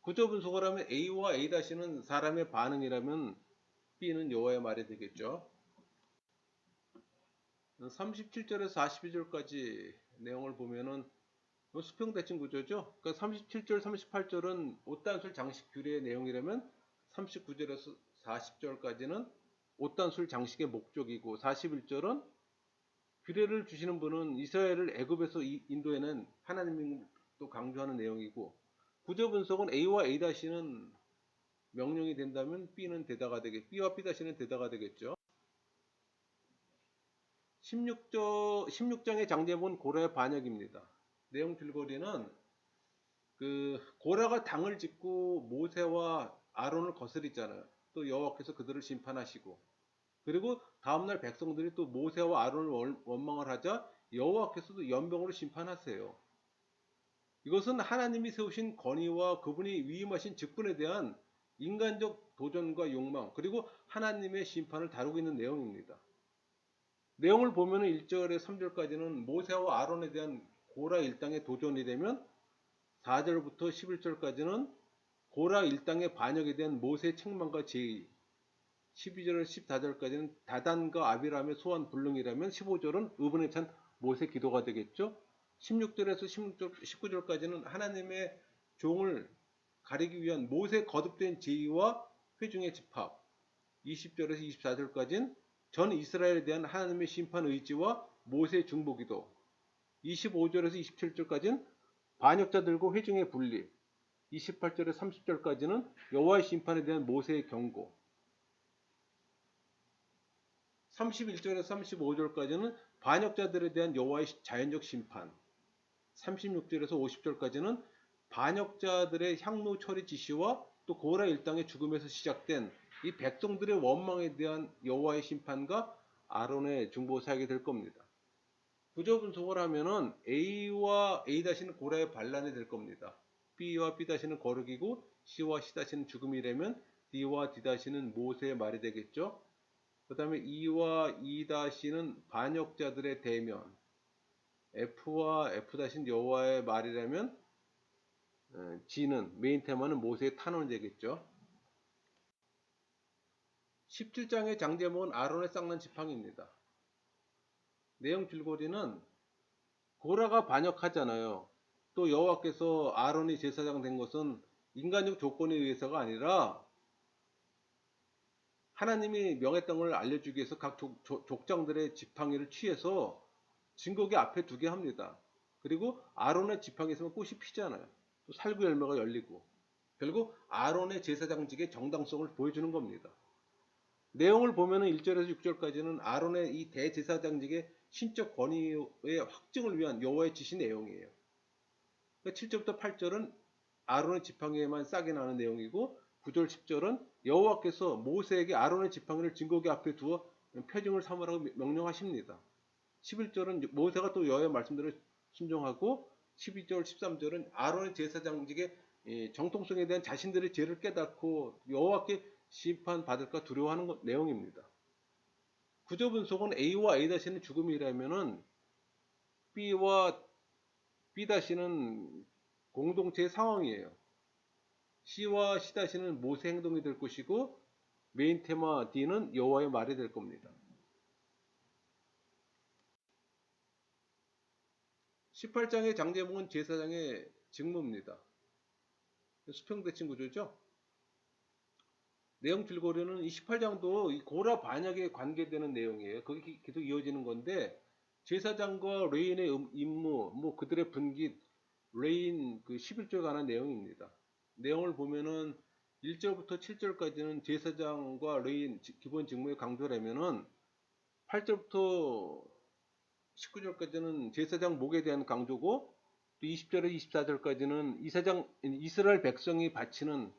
구조 분석을 하면 A와 A-는 사람의 반응이라면 B는 여호와의 말이 되겠죠. 37절에서 42절까지 내용을 보면은 수평대칭 구조죠. 그러니까 37절, 38절은 옷단술 장식 규례의 내용이라면 39절에서 40절까지는 옷단술 장식의 목적이고 41절은 규례를 주시는 분은 이스라엘을 애굽에서 인도해낸 하나님을 또 강조하는 내용이고 구조 분석은 A와 A-는 명령이 된다면 B는 대다가 B와 B-는 대다가 되겠죠. 16장의 장제목은 고라의 반역입니다. 내용 줄거리는 고라가 당을 짓고 모세와 아론을 거스리잖아요. 또 여호와께서 그들을 심판하시고 그리고 다음날 백성들이 또 모세와 아론을 원망을 하자 여호와께서도 연병으로 심판하세요. 이것은 하나님이 세우신 권위와 그분이 위임하신 직분에 대한 인간적 도전과 욕망 그리고 하나님의 심판을 다루고 있는 내용입니다. 내용을 보면 1절에 3절까지는 모세와 아론에 대한 고라 일당의 도전이 되면 4절부터 11절까지는 고라 일당의 반역에 대한 모세의 책망과 제의 12절에서 14절까지는 다단과 아비람의 소환 불능이라면 15절은 의분에 찬 모세 기도가 되겠죠. 16절에서 19절까지는 하나님의 종을 가리기 위한 모세 거듭된 제의와 회중의 집합 20절에서 24절까지는 전 이스라엘에 대한 하나님의 심판 의지와 모세 중보기도 25절에서 27절까지는 반역자들과 회중의 분리 28절에서 30절까지는 여호와의 심판에 대한 모세의 경고 31절에서 35절까지는 반역자들에 대한 여호와의 자연적 심판 36절에서 50절까지는 반역자들의 향로 처리 지시와 또 고라 일당의 죽음에서 시작된 이 백성들의 원망에 대한 여호와의 심판과 아론의 중보 사역이 될 겁니다. 구조 분석을 하면은 A와 A-는 고라의 반란이 될 겁니다. B와 B-는 거룩이고 C와 C-는 죽음이라면 D와 D-는 모세의 말이 되겠죠. 그 다음에 E와 E-는 반역자들의 대면 F와 F-는 여호와의 말이라면 G는 메인 테마는 모세의 탄원이 되겠죠. 17장의 장제목은 아론의 쌍난 지팡이입니다. 내용 줄거리는 고라가 반역하잖아요. 또 여호와께서 아론이 제사장 된 것은 인간적 조건에 의해서가 아니라 하나님이 명했던 걸 알려주기 위해서 각 족장들의 지팡이를 취해서 진국의 앞에 두게 합니다. 그리고 아론의 지팡이에 있으면 꽃이 피잖아요. 또 살구 열매가 열리고 결국 아론의 제사장직의 정당성을 보여주는 겁니다. 내용을 보면 1절에서 6절까지는 아론의 이 대제사장직의 신적 권위의 확증을 위한 여호와의 지시 내용이에요. 7절부터 8절은 아론의 지팡이에만 싹이 나는 내용이고 9절 10절은 여호와께서 모세에게 아론의 지팡이를 증거기 앞에 두어 표징을 삼으라고 명령하십니다. 11절은 모세가 또 여호와의 말씀대로 순종하고 12절 13절은 아론의 제사장직의 정통성에 대한 자신들의 죄를 깨닫고 여호와께 심판받을까 두려워하는 내용입니다. 구조 분석은 A와 A-는 죽음이라면은 B와 B-는 공동체의 상황이에요. C와 C-는 모세 행동이 될 것이고 메인 테마 D는 여호와의 말이 될 겁니다. 18장의 장제목은 제사장의 직무입니다. 수평대칭 구조죠. 내용 줄거리는 이 18장도 이 고라 반역에 관계되는 내용이에요. 거기 계속 이어지는 건데 제사장과 레인의 임무, 뭐 그들의 분깃, 레인 그 11조에 관한 내용입니다. 내용을 보면은 1절부터 7절까지는 제사장과 레인 기본 직무의 강조라면은 8절부터 19절까지는 제사장 목에 대한 강조고 또 20절에서 24절까지는 이스라엘 백성이 바치는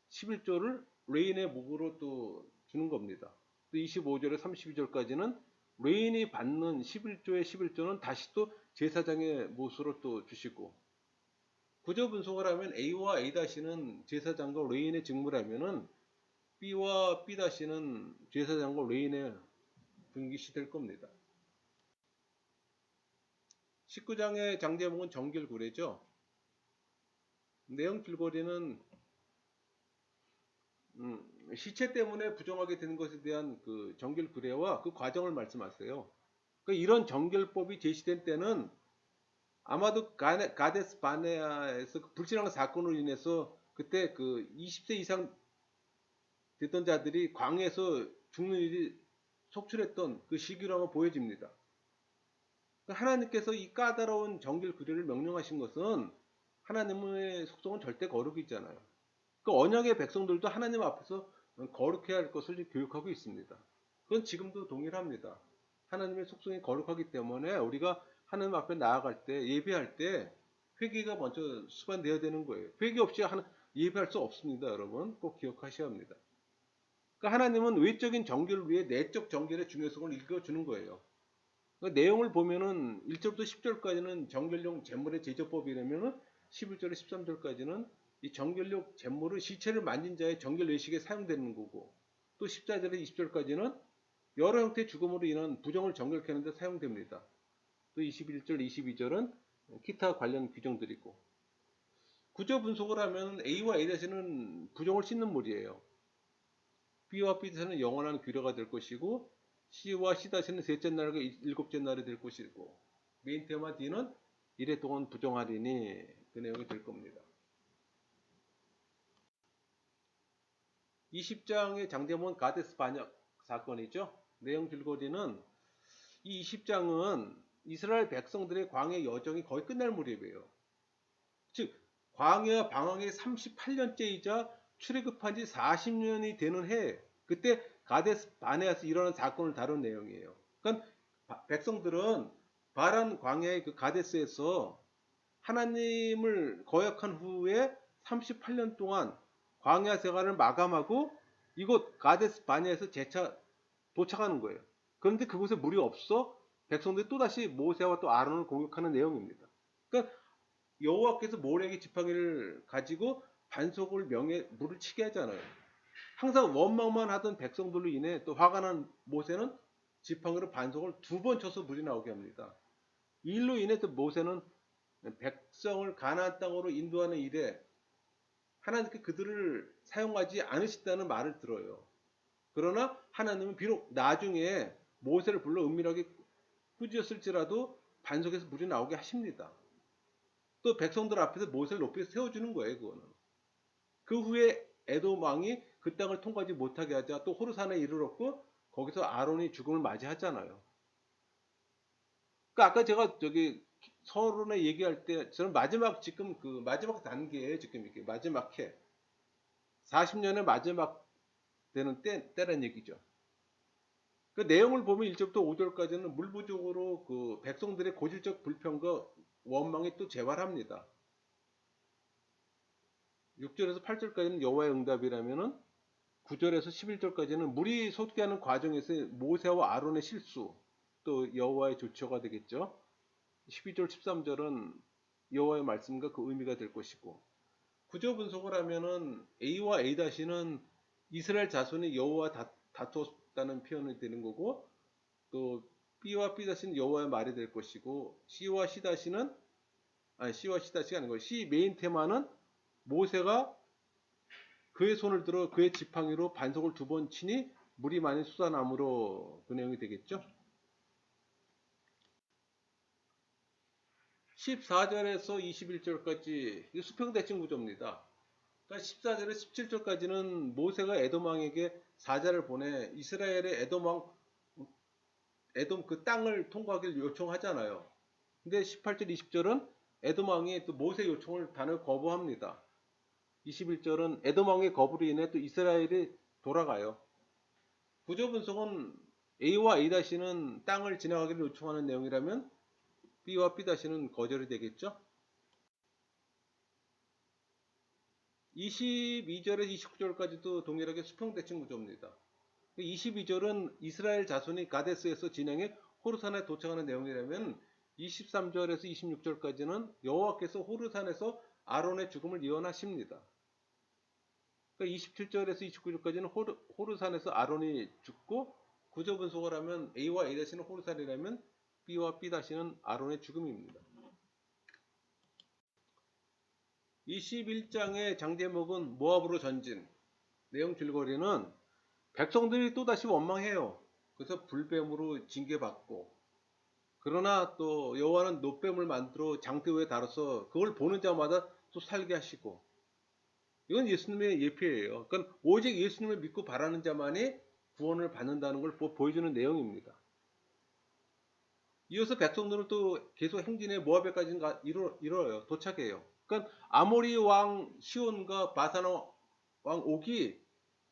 11조를 레인의 목으로 또 주는 겁니다. 또 25절에 32절까지는 레인이 받는 11조의 11조는 다시 또 제사장의 몫으로 또 주시고 구조 분석을 하면 A와 A-는 제사장과 레인의 직무라면은 B와 B-는 제사장과 레인의 분깃이 될 겁니다. 19장의 장제목은 정결구례죠. 내용 줄거리는 시체 때문에 부정하게 되는 것에 대한 그 정결구례와 그 과정을 말씀하세요. 그러니까 이런 정결법이 제시된 때는 아마도 가데스 바네아에서 그 불신앙 사건으로 인해서 그때 그 20세 이상 됐던 자들이 광해에서 죽는 일이 속출했던 그 시기로 보여집니다. 그러니까 하나님께서 이 까다로운 정결 규례를 명령하신 것은 하나님의 속성은 절대 거룩이잖아요. 그 언약의 백성들도 하나님 앞에서 거룩해야 할 것을 교육하고 있습니다. 그건 지금도 동일합니다. 하나님의 속성이 거룩하기 때문에 우리가 하나님 앞에 나아갈 때, 예배할 때 회개가 먼저 수반되어야 되는 거예요. 회개 없이 예배할 수 없습니다, 여러분. 꼭 기억하셔야 합니다. 그러니까 하나님은 외적인 정결을 위해 내적 정결의 중요성을 읽어주는 거예요. 그러니까 내용을 보면은 1절부터 10절까지는 정결용 제물의 제조법이라면은 11절에 13절까지는 이 정결용 제물은 시체를 만진 자의 정결 의식에 사용되는 거고, 또 14절에 20절까지는 여러 형태의 죽음으로 인한 부정을 정결케 하는 데 사용됩니다. 또 21절, 22절은 기타 관련 규정들이고, 구조 분석을 하면 A와 A-는 부정을 씻는 물이에요. B와 B는 영원한 규례가 될 것이고, C와 C-는 셋째 날과 일곱째 날이 될 것이고, 메인 테마 D는 이래 동안 부정하리니 그 내용이 될 겁니다. 20장의 장제목은 가데스 반역 사건이죠. 내용 줄거리는 이 20장은 이스라엘 백성들의 광해 여정이 거의 끝날 무렵이에요. 즉 광해와 방황의 38년째이자 출애굽한 지 40년이 되는 해, 그때 가데스 바네아에서 일어난 사건을 다룬 내용이에요. 그러니까 백성들은 바란 광야의 그 가데스에서 하나님을 거역한 후에 38년 동안 광야 생활을 마감하고 이곳 가데스 바네아에서 재차 도착하는 거예요. 그런데 그곳에 물이 없어 백성들이 또다시 모세와 또 아론을 공격하는 내용입니다. 그러니까 여호와께서 모래의 지팡이를 가지고 반석을 명해 물을 치게 하잖아요. 항상 원망만 하던 백성들로 인해 또 화가 난 모세는 지팡이로 반석을 2번 쳐서 물이 나오게 합니다. 이 일로 인해 또 모세는 백성을 가나안 땅으로 인도하는 일에 하나님께 그들을 사용하지 않으신다는 말을 들어요. 그러나 하나님은 비록 나중에 모세를 불러 은밀하게 꾸짖었을지라도 반석에서 물이 나오게 하십니다. 또 백성들 앞에서 모세를 높이 세워주는 거예요. 그거는. 그 후에 에돔 왕이 그 땅을 통과하지 못하게 하자 또 호르산에 이르렀고 거기서 아론이 죽음을 맞이하잖아요. 그러니까 아까 제가 저기 서론에 얘기할 때 저는 마지막 지금 그 마지막 단계에 지금 이렇게 마지막 해 40년의 마지막 되는 때란 얘기죠. 그 내용을 보면 1절부터 5절까지는 물 부족으로 그 백성들의 고질적 불평과 원망이 또 재발합니다. 6절에서 8절까지는 여호와의 응답이라면은 9절에서 11절까지는 물이 솟게 하는 과정에서 모세와 아론의 실수, 또 여호와의 조처가 되겠죠. 12절, 13절은 여호와의 말씀과 그 의미가 될 것이고, 구조 분석을 하면은 A와 A-는 이스라엘 자손이 여호와 다투었다는 표현이 되는 거고, 또 B와 B-는 여호와의 말이 될 것이고, C와 C-는 C와 C-가 아니고 C 메인 테마는 모세가 그의 손을 들어 그의 지팡이로 반석을 2번 치니 물이 많이 솟아나므로 그 내용이 되겠죠. 14절에서 21절까지 수평대칭 구조입니다. 그러니까 14절에서 17절까지는 모세가 에돔 왕에게 사자를 보내 이스라엘의 에돔 그 땅을 통과하기를 요청하잖아요. 근데 18절, 20절은 에돔 왕이 또 모세 요청을 단을 거부합니다. 21절은 에돔 왕의 거부로 인해 또 이스라엘이 돌아가요. 구조 분석은 A와 A-는 땅을 지나가기를 요청하는 내용이라면 B와 B-는 거절이 되겠죠. 22절에서 29절까지도 동일하게 수평대칭 구조입니다. 22절은 이스라엘 자손이 가데스에서 진행해 호르산에 도착하는 내용이라면 23절에서 26절까지는 여호와께서 호르산에서 아론의 죽음을 예언하십니다. 그러니까 27절에서 29절까지는 호르산에서 아론이 죽고 구조 분석을 하면 A와 A-는 호르산이라면 B와 B-는 아론의 죽음입니다. 21장의 장제목은 모압으로 전진. 내용 줄거리는 백성들이 또다시 원망해요. 그래서 불뱀으로 징계받고, 그러나 또 여호와는 놋뱀을 만들어 장대우에 달아서 그걸 보는 자마다 또 살게 하시고, 이건 예수님의 예표예요. 그러니까 오직 예수님을 믿고 바라는 자만이 구원을 받는다는 걸 보여주는 내용입니다. 이어서 백성들은 또 계속 행진해 모압에까지 이뤄요. 도착해요. 그러니까 아모리 왕 시온과 바산 왕 옥이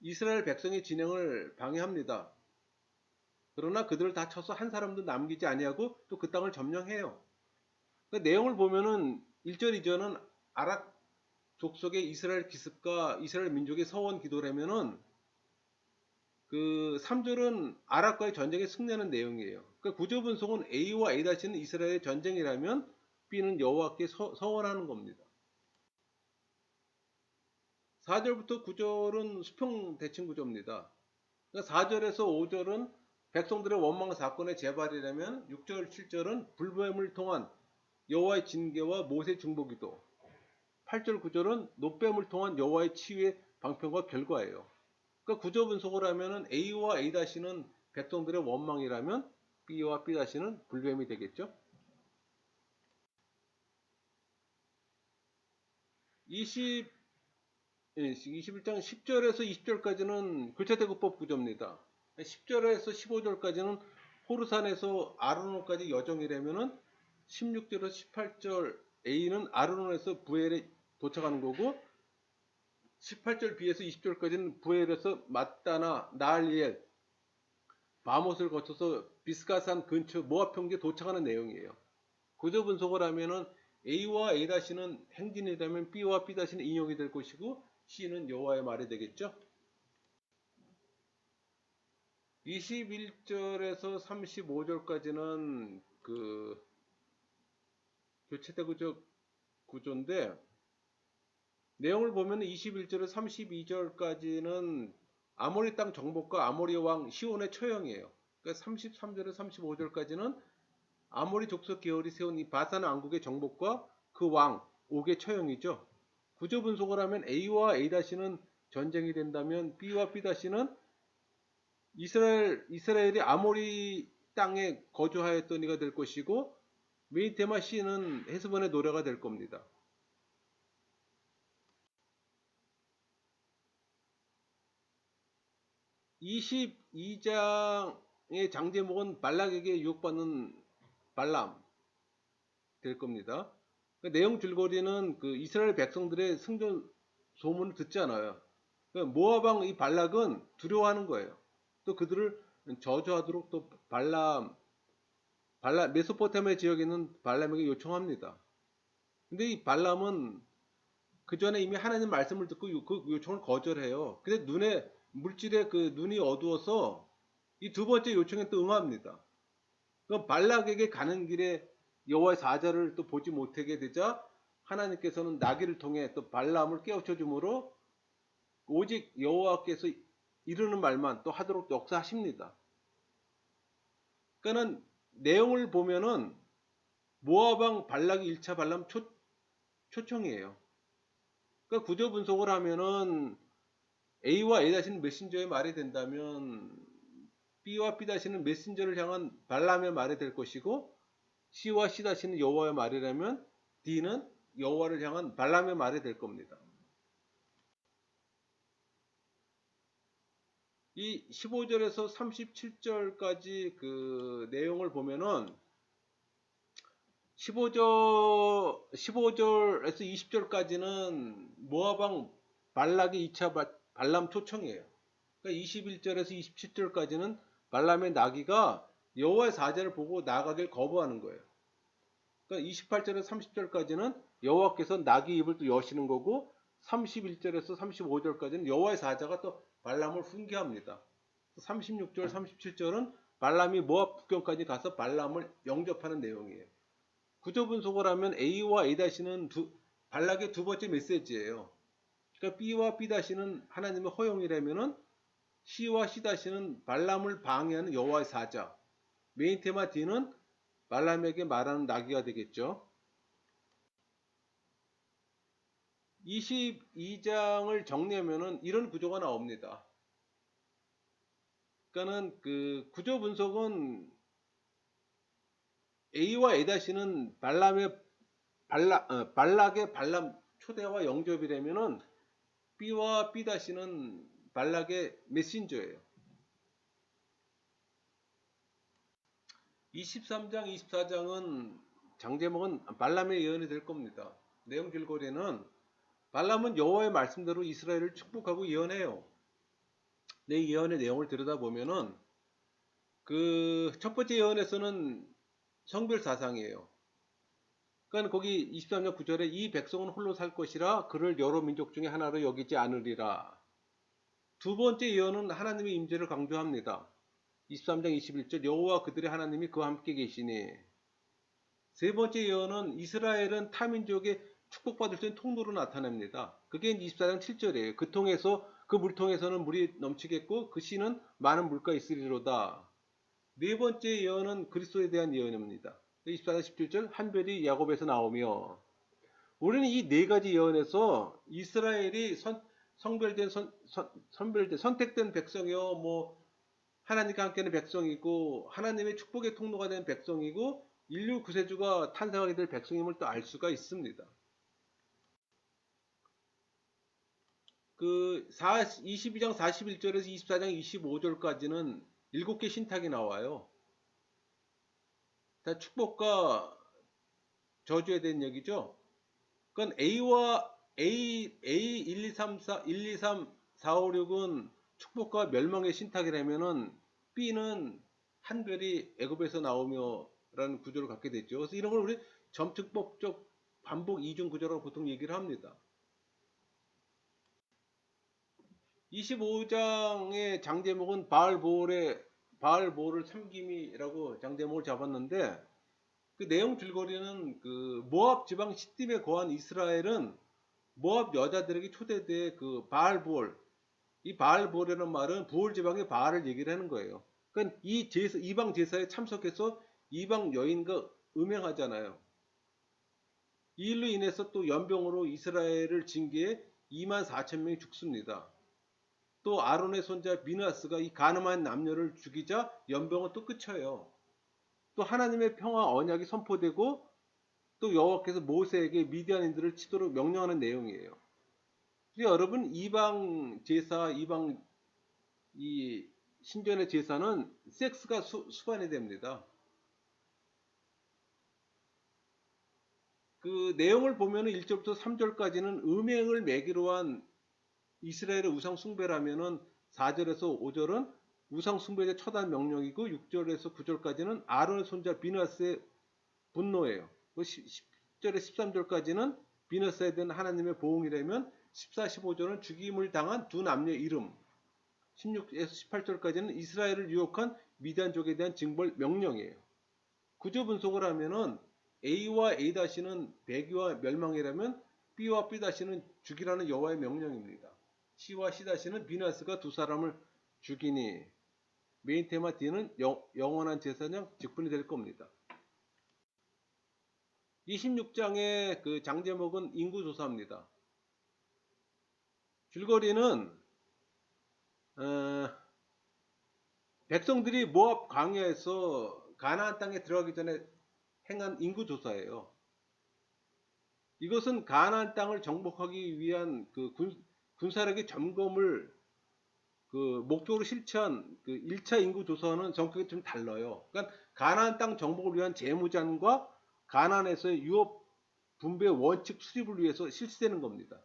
이스라엘 백성의 진행을 방해합니다. 그러나 그들을 다 쳐서 한 사람도 남기지 아니하고 또 그 땅을 점령해요. 그 내용을 보면은 1절 2절은 아락 족속의 이스라엘 기습과 이스라엘 민족의 서원 기도라면은 그 3절은 아락과의 전쟁에 승리하는 내용이에요. 그러니까 구조 분석은 A와 A-는 이스라엘의 전쟁이라면 B는 여호와께 서원하는 겁니다. 4절부터 9절은 수평 대칭 구조입니다. 그러니까 4절에서 5절은 백성들의 원망 사건의 재발이라면 6절, 7절은 불뱀을 통한 여호와의 징계와 모세 중보기도, 8절, 9절은 놋뱀을 통한 여호와의 치유의 방편과 결과예요. 그러니까 구조 분석을 하면은 A와 A-는 백성들의 원망이라면 B와 B-는 불뱀이 되겠죠. 21장 10절에서 20절까지는 교차대구법 구조입니다. 10절에서 15절까지는 호르산에서 아르논까지 여정이라면은 16절에서 18절 A는 아르논에서 부엘에 도착하는 거고, 18절 B에서 20절까지는 부엘에서 마따나, 나알리엘, 바못을 거쳐서 비스가산 근처 모압 평지에 도착하는 내용이에요. 구조 분석을 하면은 A와 A-는 행진이라면 B와 B-는 인용이 될 것이고, C는 여호와의 말이 되겠죠. 21절에서 35절까지는 그 교체대 구조인데, 내용을 보면 21절에서 32절까지는 아모리 땅 정복과 아모리 왕 시온의 처형이에요. 그러니까 33절에서 35절까지는 아모리 족속 계열이 세운 이 바산 왕국의 정복과 그 왕 옥의 처형이죠. 구조 분석을 하면 A와 A-는 전쟁이 된다면 B와 B-는 이스라엘이 아모리 땅에 거주하였던 이가 될 것이고, 메인 테마 C는 헤스본의 노래가 될 겁니다. 22장의 장제목은 발락에게 유혹받는 발람 될 겁니다. 그 내용 줄거리는 그 이스라엘 백성들의 승전 소문을 듣잖아요. 그 모압왕 이 발락은 두려워하는 거예요. 또 그들을 저주하도록 또 메소포타미아 지역에 있는 발람에게 요청합니다. 근데 이 발람은 그 전에 이미 하나님 말씀을 듣고 그 요청을 거절해요. 근데 물질에 그 눈이 어두워서 이 두 번째 요청에 또 응합니다. 그 발락에게 가는 길에 여호와의 사자를 또 보지 못하게 되자 하나님께서는 나귀를 통해 또 발람을 깨우쳐 주므로 오직 여호와께서 이르는 말만 또 하도록 역사하십니다. 그러니까는 내용을 보면은 모압왕 발락이 1차 발람 초청이에요. 그러니까 구조 분석을 하면은 A와 A-는 메신저의 말이 된다면 B와 B-는 메신저를 향한 발람의 말이 될 것이고, C와 C-는 여호와의 말이라면 D는 여호와를 향한 발람의 말이 될 겁니다. 이 15절에서 37절까지 그 내용을 보면은 15절에서 20절까지는 모압왕 발락의 2차 발람 초청이에요. 그러니까 21절에서 27절까지는 발람의 나귀가 여호와의 사자를 보고 나아가길 거부하는 거예요. 그러니까 28절에서 30절까지는 여호와께서 나귀 입을 또 여시는 거고, 31절에서 35절까지는 여호와의 사자가 또 발람을 훈계합니다. 36절, 37절은 발람이 모압 국경까지 가서 발람을 영접하는 내용이에요. 구조 분석을 하면 A와 A-는 발락의 두 번째 메시지예요. 그러니까 B와 B-는 하나님의 허용이라면은 C와 C-는 발람을 방해하는 여호와의 사자, 메인 테마 D는 발람에게 말하는 나귀가 되겠죠. 22장을 정리하면은 이런 구조가 나옵니다. 그러니까는 그 구조 분석은 A와 A-는 발락의 발람 초대와 영접이라면은 B와 B-는 발락의 메신저예요. 23장, 24장은 장제목은 발람의 예언이 될 겁니다. 내용 줄거리는 발람은 여호와의 말씀대로 이스라엘을 축복하고 예언해요. 내 예언의 내용을 들여다보면은 그 첫 번째 예언에서는 성별 사상이에요. 그러니까 거기 23장 9절에 이 백성은 홀로 살 것이라 그를 여러 민족 중에 하나로 여기지 않으리라. 두 번째 예언은 하나님의 임재를 강조합니다. 23장 21절 여호와 그들의 하나님이 그와 함께 계시니. 세 번째 예언은 이스라엘은 타민족의 축복받을 수 있는 통로로 나타납니다. 그게 24장 7절이에요. 그 물통에서는 물이 넘치겠고 그 씨는 많은 물가 있으리로다. 네 번째 예언은 그리스도에 대한 예언입니다. 24장 17절 한 별이 야곱에서 나오며. 우리는 이 네 가지 예언에서 이스라엘이 선택된 백성이요, 뭐 하나님과 함께하는 백성이고 하나님의 축복의 통로가 된 백성이고 인류 구세주가 탄생하게 될 백성임을 또 알 수가 있습니다. 그 22장 41절에서 24장 25절까지는 7개 신탁이 나와요. 다 축복과 저주에 대한 얘기죠. 그건 A와 A 1, 2, 3, 4, 1, 2, 3, 4, 5, 6은 축복과 멸망의 신탁이라면은 B는 한 별이 애굽에서 나오며라는 구조를 갖게 됐죠. 그래서 이런 걸 우리 점특법적 반복 이중 구조라고 보통 얘기를 합니다. 25장의 장제목은 바알보를 섬김이라고 장제목을 잡았는데 그 내용 줄거리는 그 모압 지방 시딤에 거한 이스라엘은 모압 여자들에게 초대돼 그 바알볼, 이 바알볼이라는 말은 부올 지방의 바알을 얘기를 하는 거예요. 그러니까 이방 제사에 참석해서 이방 여인과 음행하잖아요. 이 일로 인해서 또 연병으로 이스라엘을 징계해 2만 4천 명이 죽습니다. 또 아론의 손자 미나스가 이 간음한 남녀를 죽이자 연병은 또 끝쳐요. 또 하나님의 평화 언약이 선포되고 또 여호와께서 모세에게 미디안인들을 치도록 명령하는 내용이에요. 여러분 이방 제사, 이 신전의 제사는 섹스가 수반이 됩니다. 그 내용을 보면 1절부터 3절까지는 음행을 매기로 한 이스라엘의 우상 숭배라면은 4절에서 5절은 우상 숭배의 처단 명령이고 6절에서 9절까지는 아론의 손자 비나스의 분노예요. 10절에 13절까지는 비너스에 대한 하나님의 보응이라면 14, 15절은 죽임을 당한 두 남녀 이름, 16에서 18절까지는 이스라엘을 유혹한 미디안족에 대한 징벌 명령이에요. 구조 분석을 하면은 A와 A-는 배기와 멸망이라면 B와 B-는 죽이라는 여호와의 명령입니다. C와 C-는 비너스가 두 사람을 죽이니 메인 테마 D는 영원한 제사장 직분이 될 겁니다. 26장의 그 장제목은 인구조사입니다. 줄거리는 백성들이 모압 광야에서 가나안 땅에 들어가기 전에 행한 인구조사예요. 이것은 가나안 땅을 정복하기 위한 그 군사력의 점검을 그 목적으로 실시한 그 1차 인구조사는 성격이 좀 달라요. 그러니까 가나안 땅 정복을 위한 재무장과 가나안에서의 유업 분배 원칙 수립을 위해서 실시되는 겁니다.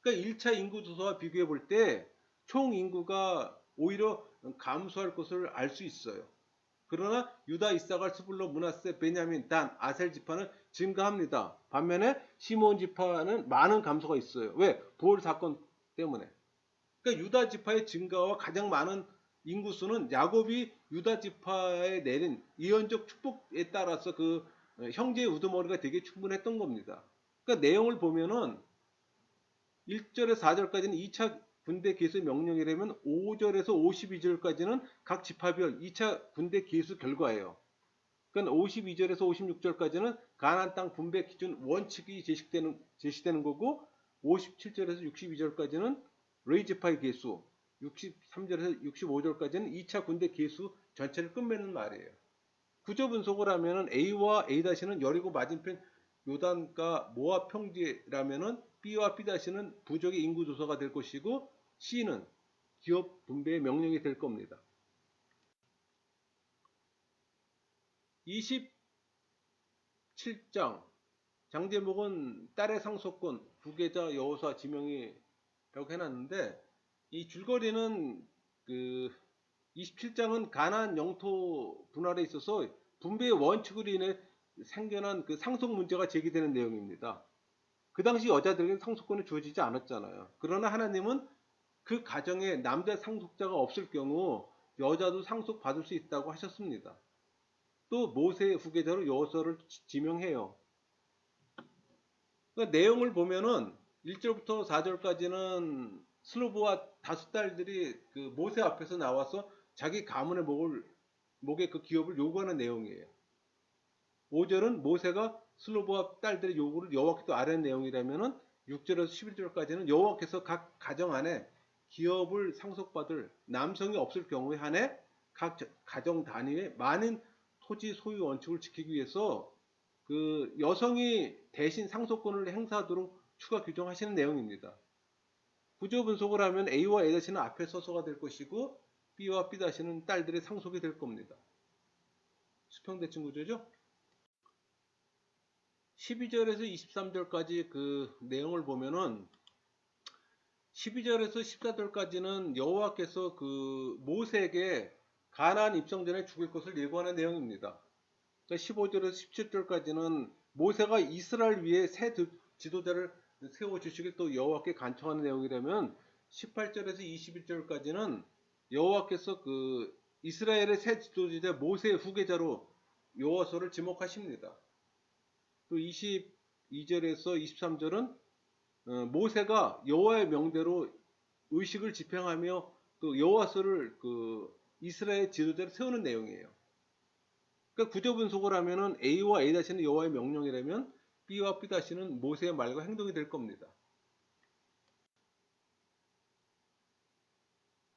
그러니까 1차 인구 조사와 비교해 볼 때 총 인구가 오히려 감소할 것을 알 수 있어요. 그러나 유다, 이사갈, 스불론, 므낫세, 베냐민, 단, 아셀 지파는 증가합니다. 반면에 시몬 지파는 많은 감소가 있어요. 왜? 부월 사건 때문에. 그러니까 유다 지파의 증가와 가장 많은 인구수는 야곱이 유다 지파에 내린 예언적 축복에 따라서 그 형제의 우두머리가 되게 충분했던 겁니다. 그러니까 내용을 보면은 1절에서 4절까지는 2차 군대 개수 명령이라면 5절에서 52절까지는 각 지파별 2차 군대 개수 결과예요. 그러니까 52절에서 56절까지는 가나안 땅 분배 기준 원칙이 제시되는 거고 57절에서 62절까지는 레이즈파의 계수, 63절에서 65절까지는 2차 군대 계수 전체를 끝맺는 말이에요. 구조 분석을 하면은 A와 A-는 여리고 맞은편 요단가 모압 평지라면은 B와 B-는 부족의 인구 조사가 될 것이고 C는 기업 분배의 명령이 될 겁니다. 27장 장제목은 딸의 상속권 후계자 여호수아 지명이라고 해놨는데 이 줄거리는 그 27장은 가나안 영토 분할에 있어서 분배의 원칙으로 인해 생겨난 그 상속 문제가 제기되는 내용입니다. 그 당시 여자들에게는 상속권이 주어지지 않았잖아요. 그러나 하나님은 그 가정에 남자 상속자가 없을 경우 여자도 상속받을 수 있다고 하셨습니다. 또 모세의 후계자로 여호수아를 지명해요. 그러니까 내용을 보면은 1절부터 4절까지는 슬로브와 5딸들이 그 모세 앞에서 나와서 자기 가문의 목에 그 기업을 요구하는 내용이에요. 5절은 모세가 슬로브와 딸들의 요구를 여호와께서 아뢰는 내용이라면은 6절에서 11절까지는 여호와께서 각 가정 안에 기업을 상속받을 남성이 없을 경우에 한해 각 가정 단위의 많은 토지 소유 원칙을 지키기 위해서 그 여성이 대신 상속권을 행사하도록 추가 규정하시는 내용입니다. 구조 분석을 하면 A와 A-는 앞에 서서가 될 것이고 B와 B-는 딸들의 상속이 될 겁니다. 수평대칭 구조죠. 12절에서 23절까지 그 내용을 보면은 12절에서 14절까지는 여호와께서 그 모세에게 가나안 입성 전에 죽일 것을 예고하는 내용입니다. 15절에서 17절까지는 모세가 이스라엘 위에 새 지도자를 세워주시길 또 여호와께 간청하는 내용이라면 18절에서 21절까지는 여호와께서 그 이스라엘의 새 지도자 모세의 후계자로 여호와서를 지목하십니다. 또 22절에서 23절은 모세가 여호와의 명대로 의식을 집행하며 또 여호와서를 그 이스라엘 지도자를 세우는 내용이에요. 그러니까 구조 분석을 하면은 A와 A-는 여호와의 명령이라면 B와 B-는 모세의 말과 행동이 될 겁니다.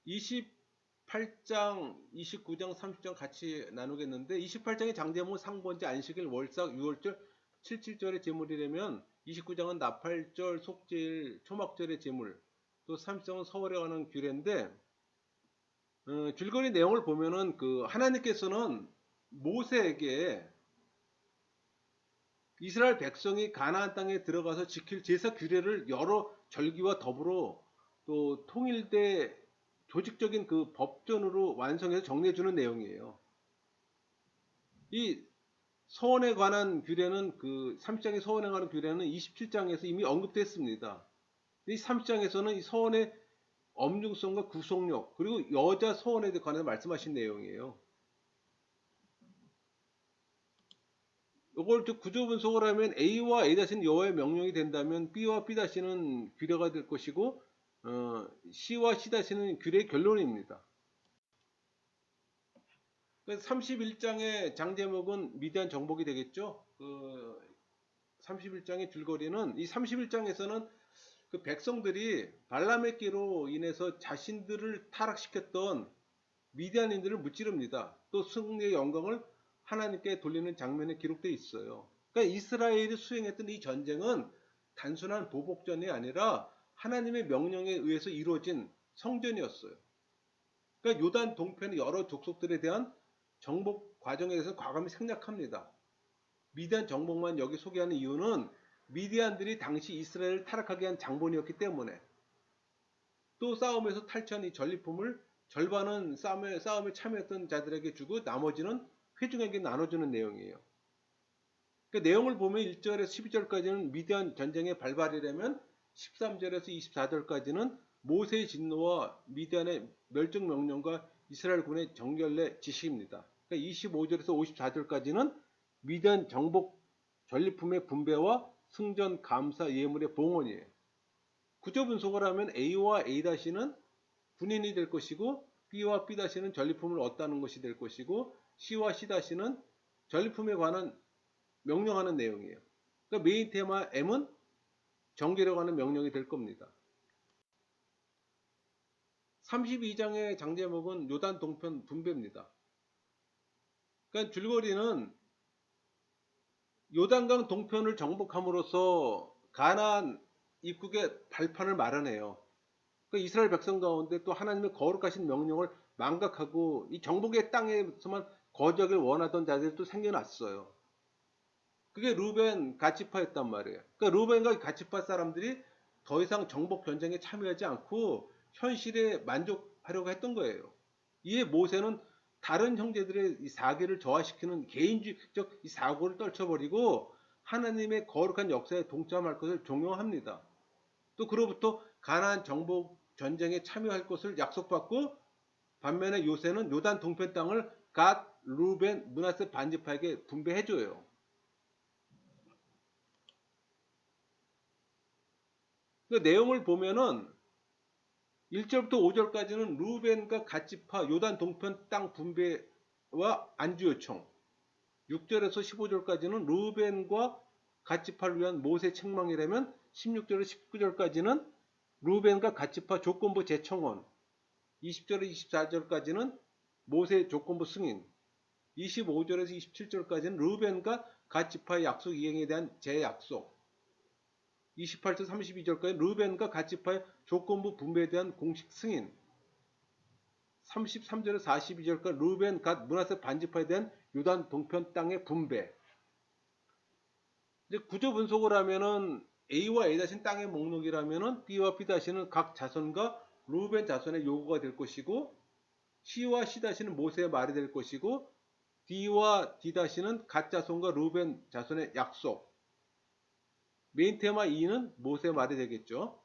28장, 29장, 30장 같이 나누겠는데 28장의 장제목은 상번제, 안식일, 월삭, 유월절, 77절의 제물이라면 29장은 나팔절, 속죄일, 초막절의 제물, 또 30장은 서월에 관한 규례인데 줄거리 내용을 보면은 그 하나님께서는 모세에게 이스라엘 백성이 가나안 땅에 들어가서 지킬 제사 규례를 여러 절기와 더불어 또 통일된 조직적인 그 법전으로 완성해서 정리해주는 내용이에요. 이 서원에 관한 규례는 그 30장의 서원에 관한 규례는 27장에서 이미 언급됐습니다. 이 30장에서는 이 서원의 엄중성과 구속력 그리고 여자 서원에 관해서 말씀하신 내용이에요. 이걸 구조 분석을 하면 A와 A-는 여호와의 명령이 된다면 B와 B-는 규례가 될 것이고 C와 C-는 규례의 결론입니다. 31장의 장제목은 미디안 정복이 되겠죠. 그 31장의 줄거리는 이 31장에서는 그 백성들이 발람의 끼로 인해서 자신들을 타락시켰던 미디안인들을 무찌릅니다. 또 승리의 영광을 하나님께 돌리는 장면이 기록되어 있어요. 그러니까 이스라엘이 수행했던 이 전쟁은 단순한 보복전이 아니라 하나님의 명령에 의해서 이루어진 성전이었어요. 그러니까 요단 동편의 여러 족속들에 대한 정복 과정에 대해서 과감히 생략합니다. 미디안 정복만 여기 소개하는 이유는 미디안들이 당시 이스라엘을 타락하게 한 장본이었기 때문에 또 싸움에서 탈취한 이 전리품을 절반은 싸움에 참여했던 자들에게 주고 나머지는 회중에게 나눠주는 내용이에요. 그러니까 내용을 보면 1절에서 12절까지는 미디안 전쟁의 발발이라면 13절에서 24절까지는 모세의 진노와 미디안의 멸종 명령과 이스라엘 군의 정결례 지시입니다. 그러니까 25절에서 54절까지는 미디안 정복 전리품의 분배와 승전 감사 예물의 봉헌이에요. 구조 분석을 하면 A와 A-는 군인이 될 것이고 B와 B-는 전리품을 얻다는 것이 될 것이고 C와 C-는 전리품에 관한 명령하는 내용이에요. 그러니까 메인 테마 M은 정기라고 하는 명령이 될 겁니다. 32장의 장제목은 요단 동편 분배입니다. 그러니까 줄거리는 요단강 동편을 정복함으로써 가나안 입국의 발판을 마련해요. 그러니까 이스라엘 백성 가운데 또 하나님의 거룩하신 명령을 망각하고 이 정복의 땅에서만 거주하길 원하던 자들이 또 생겨났어요. 그게 루벤 갓지파였단 말이에요. 그러니까 루벤과 갓지파 사람들이 더 이상 정복 전쟁에 참여하지 않고 현실에 만족하려고 했던 거예요. 이에 모세는 다른 형제들의 이 사기를 저하시키는 개인주의적 이 사고를 떨쳐버리고 하나님의 거룩한 역사에 동참할 것을 종용합니다. 또 그로부터 가나안 정복 전쟁에 참여할 것을 약속받고 반면에 요새는 요단 동편 땅을 갓, 루벤, 므낫세 반지파에게 분배해줘요. 그 내용을 보면은 1절부터 5절까지는 루벤과 갓지파 요단 동편 땅 분배와 안주 요청, 6절에서 15절까지는 루벤과 갓지파를 위한 모세 책망이라면 16절에서 19절까지는 루벤과 갓지파 조건부 재청원, 20절에서 24절까지는 모세 조건부 승인, 25절에서 27절까지는 루벤과 갓지파의 약속 이행에 대한 재약속, 28절 32절까지 루벤과 갓지파의 조건부 분배에 대한 공식 승인, 33절에서 42절까지 루벤, 갓, 므낫세 반지파에 대한 요단 동편 땅의 분배. 이제 구조 분석을 하면은 A와 A 다신 땅의 목록이라면은 B와 B 다시는 각 자손과 루벤 자손의 요구가 될 것이고 C와 C 다시는 모세의 말이 될 것이고 D와 D 다시는 갓 자손과 루벤 자손의 약속. 메인 테마 2는 모세의 말이 되겠죠.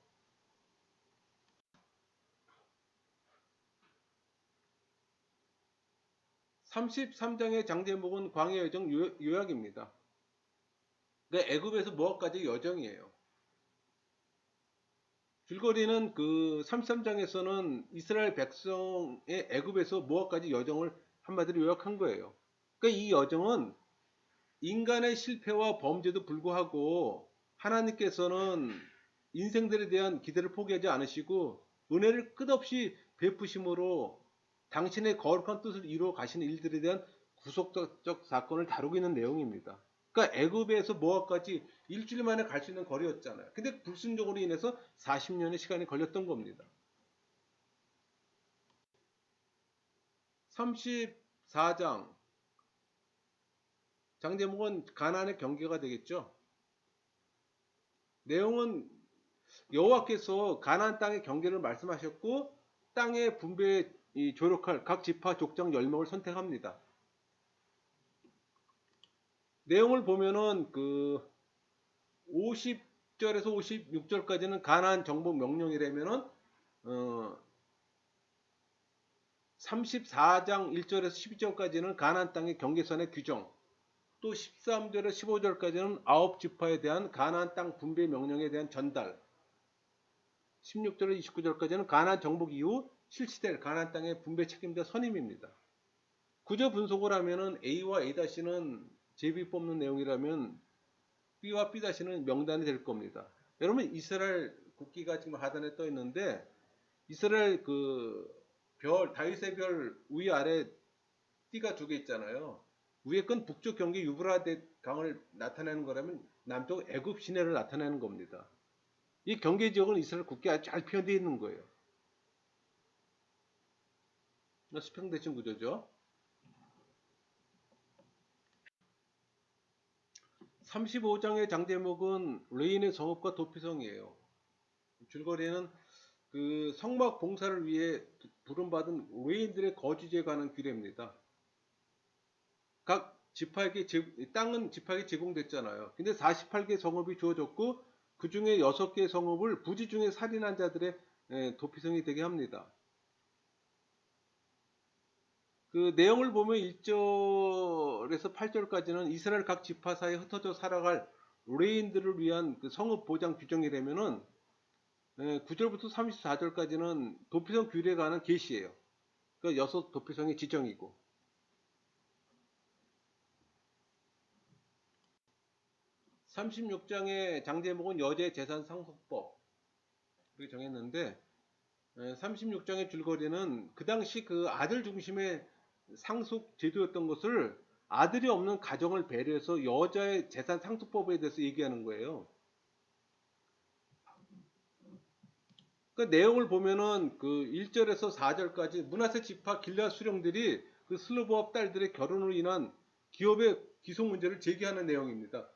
33장의 장제목은 광야 여정 요약입니다. 그러니까 애굽에서 모압까지 여정이에요. 줄거리는 그 33장에서는 이스라엘 백성의 애굽에서 모압까지 여정을 한마디로 요약한 거예요. 그러니까 이 여정은 인간의 실패와 범죄도 불구하고 하나님께서는 인생들에 대한 기대를 포기하지 않으시고 은혜를 끝없이 베푸심으로 당신의 거룩한 뜻을 이루어 가시는 일들에 대한 구속적 사건을 다루고 있는 내용입니다. 그러니까 애굽에서 모압까지 일주일 만에 갈 수 있는 거리였잖아요. 근데 불순종으로 인해서 40년의 시간이 걸렸던 겁니다. 34장 장제목은 가나안의 경계가 되겠죠. 내용은 여호와께서 가나안 땅의 경계를 말씀하셨고 땅의 분배에 조력할 각 지파 족장 10명을 선택합니다. 내용을 보면은 그 50절에서 56절까지는 가나안 정복 명령이라면은 34장 1절에서 12절까지는 가나안 땅의 경계선의 규정, 또 13절에서 15절까지는 9지파에 대한 가나안 땅 분배 명령에 대한 전달, 16절에서 29절까지는 가나안 정복 이후 실시될 가나안 땅의 분배 책임자 선임입니다. 구조 분석을 하면은 A와 A-는 제비 뽑는 내용이라면 B와 B-는 명단이 될 겁니다. 여러분 이스라엘 국기가 지금 하단에 떠 있는데 이스라엘 그 별, 다윗의 별 위아래 띠가 두 개 있잖아요. 위에 건 북쪽 경계 유브라데 강을 나타내는 거라면 남쪽 애굽 시내를 나타내는 겁니다. 이 경계 지역은 이스라엘 국기가 아주 잘 표현되어 있는 거예요. 수평대칭 구조죠. 35장의 장제목은 레인의 성읍과 도피성이에요. 줄거리는 그 성막 봉사를 위해 부름받은 레인들의 거주지에 관한 규례입니다. 각 지파에게 땅은 지파에게 제공됐잖아요. 근데 48개 성읍이 주어졌고 그 중에 6개 성읍을 부지 중에 살인한 자들의 도피성이 되게 합니다. 그 내용을 보면 1절에서 8절까지는 이스라엘 각 지파 사이에 흩어져 살아갈 레인들을 위한 그 성읍 보장 규정이라면은 9절부터 34절까지는 도피성 규례에 관한 계시예요. 그 6 도피성의 지정이고 36장의 장제목은 여제 재산 상속법 이렇게 정했는데 36장의 줄거리는 그 당시 그 아들 중심의 상속 제도였던 것을 아들이 없는 가정을 배려해서 여자의 재산 상속법에 대해서 얘기하는 거예요. 그 내용을 보면은 그 1절에서 4절까지 므낫세 지파 길앗 수령들이 그 슬로브압 딸들의 결혼으로 인한 기업의 귀속 문제를 제기하는 내용입니다.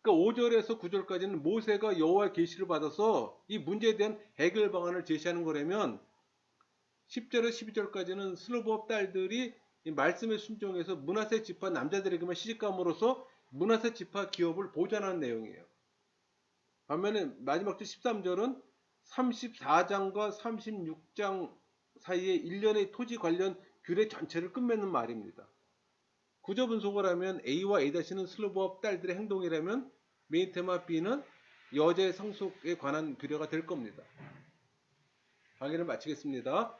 그러니까 5절에서 9절까지는 모세가 여호와의 계시를 받아서 이 문제에 대한 해결 방안을 제시하는 거라면 10절에서 12절까지는 슬로브압 딸들이 이 말씀에 순종해서 므낫세 지파 남자들에게만 시집감으로써 므낫세 지파 기업을 보존하는 내용이에요. 반면에 마지막 주 13절은 34장과 36장 사이에 1년의 토지 관련 규례 전체를 끝맺는 말입니다. 구조 분석을 하면 A와 A-는 슬로브압 딸들의 행동이라면 메인 테마 B는 여자의 상속에 관한 규례가 될 겁니다. 강의를 마치겠습니다.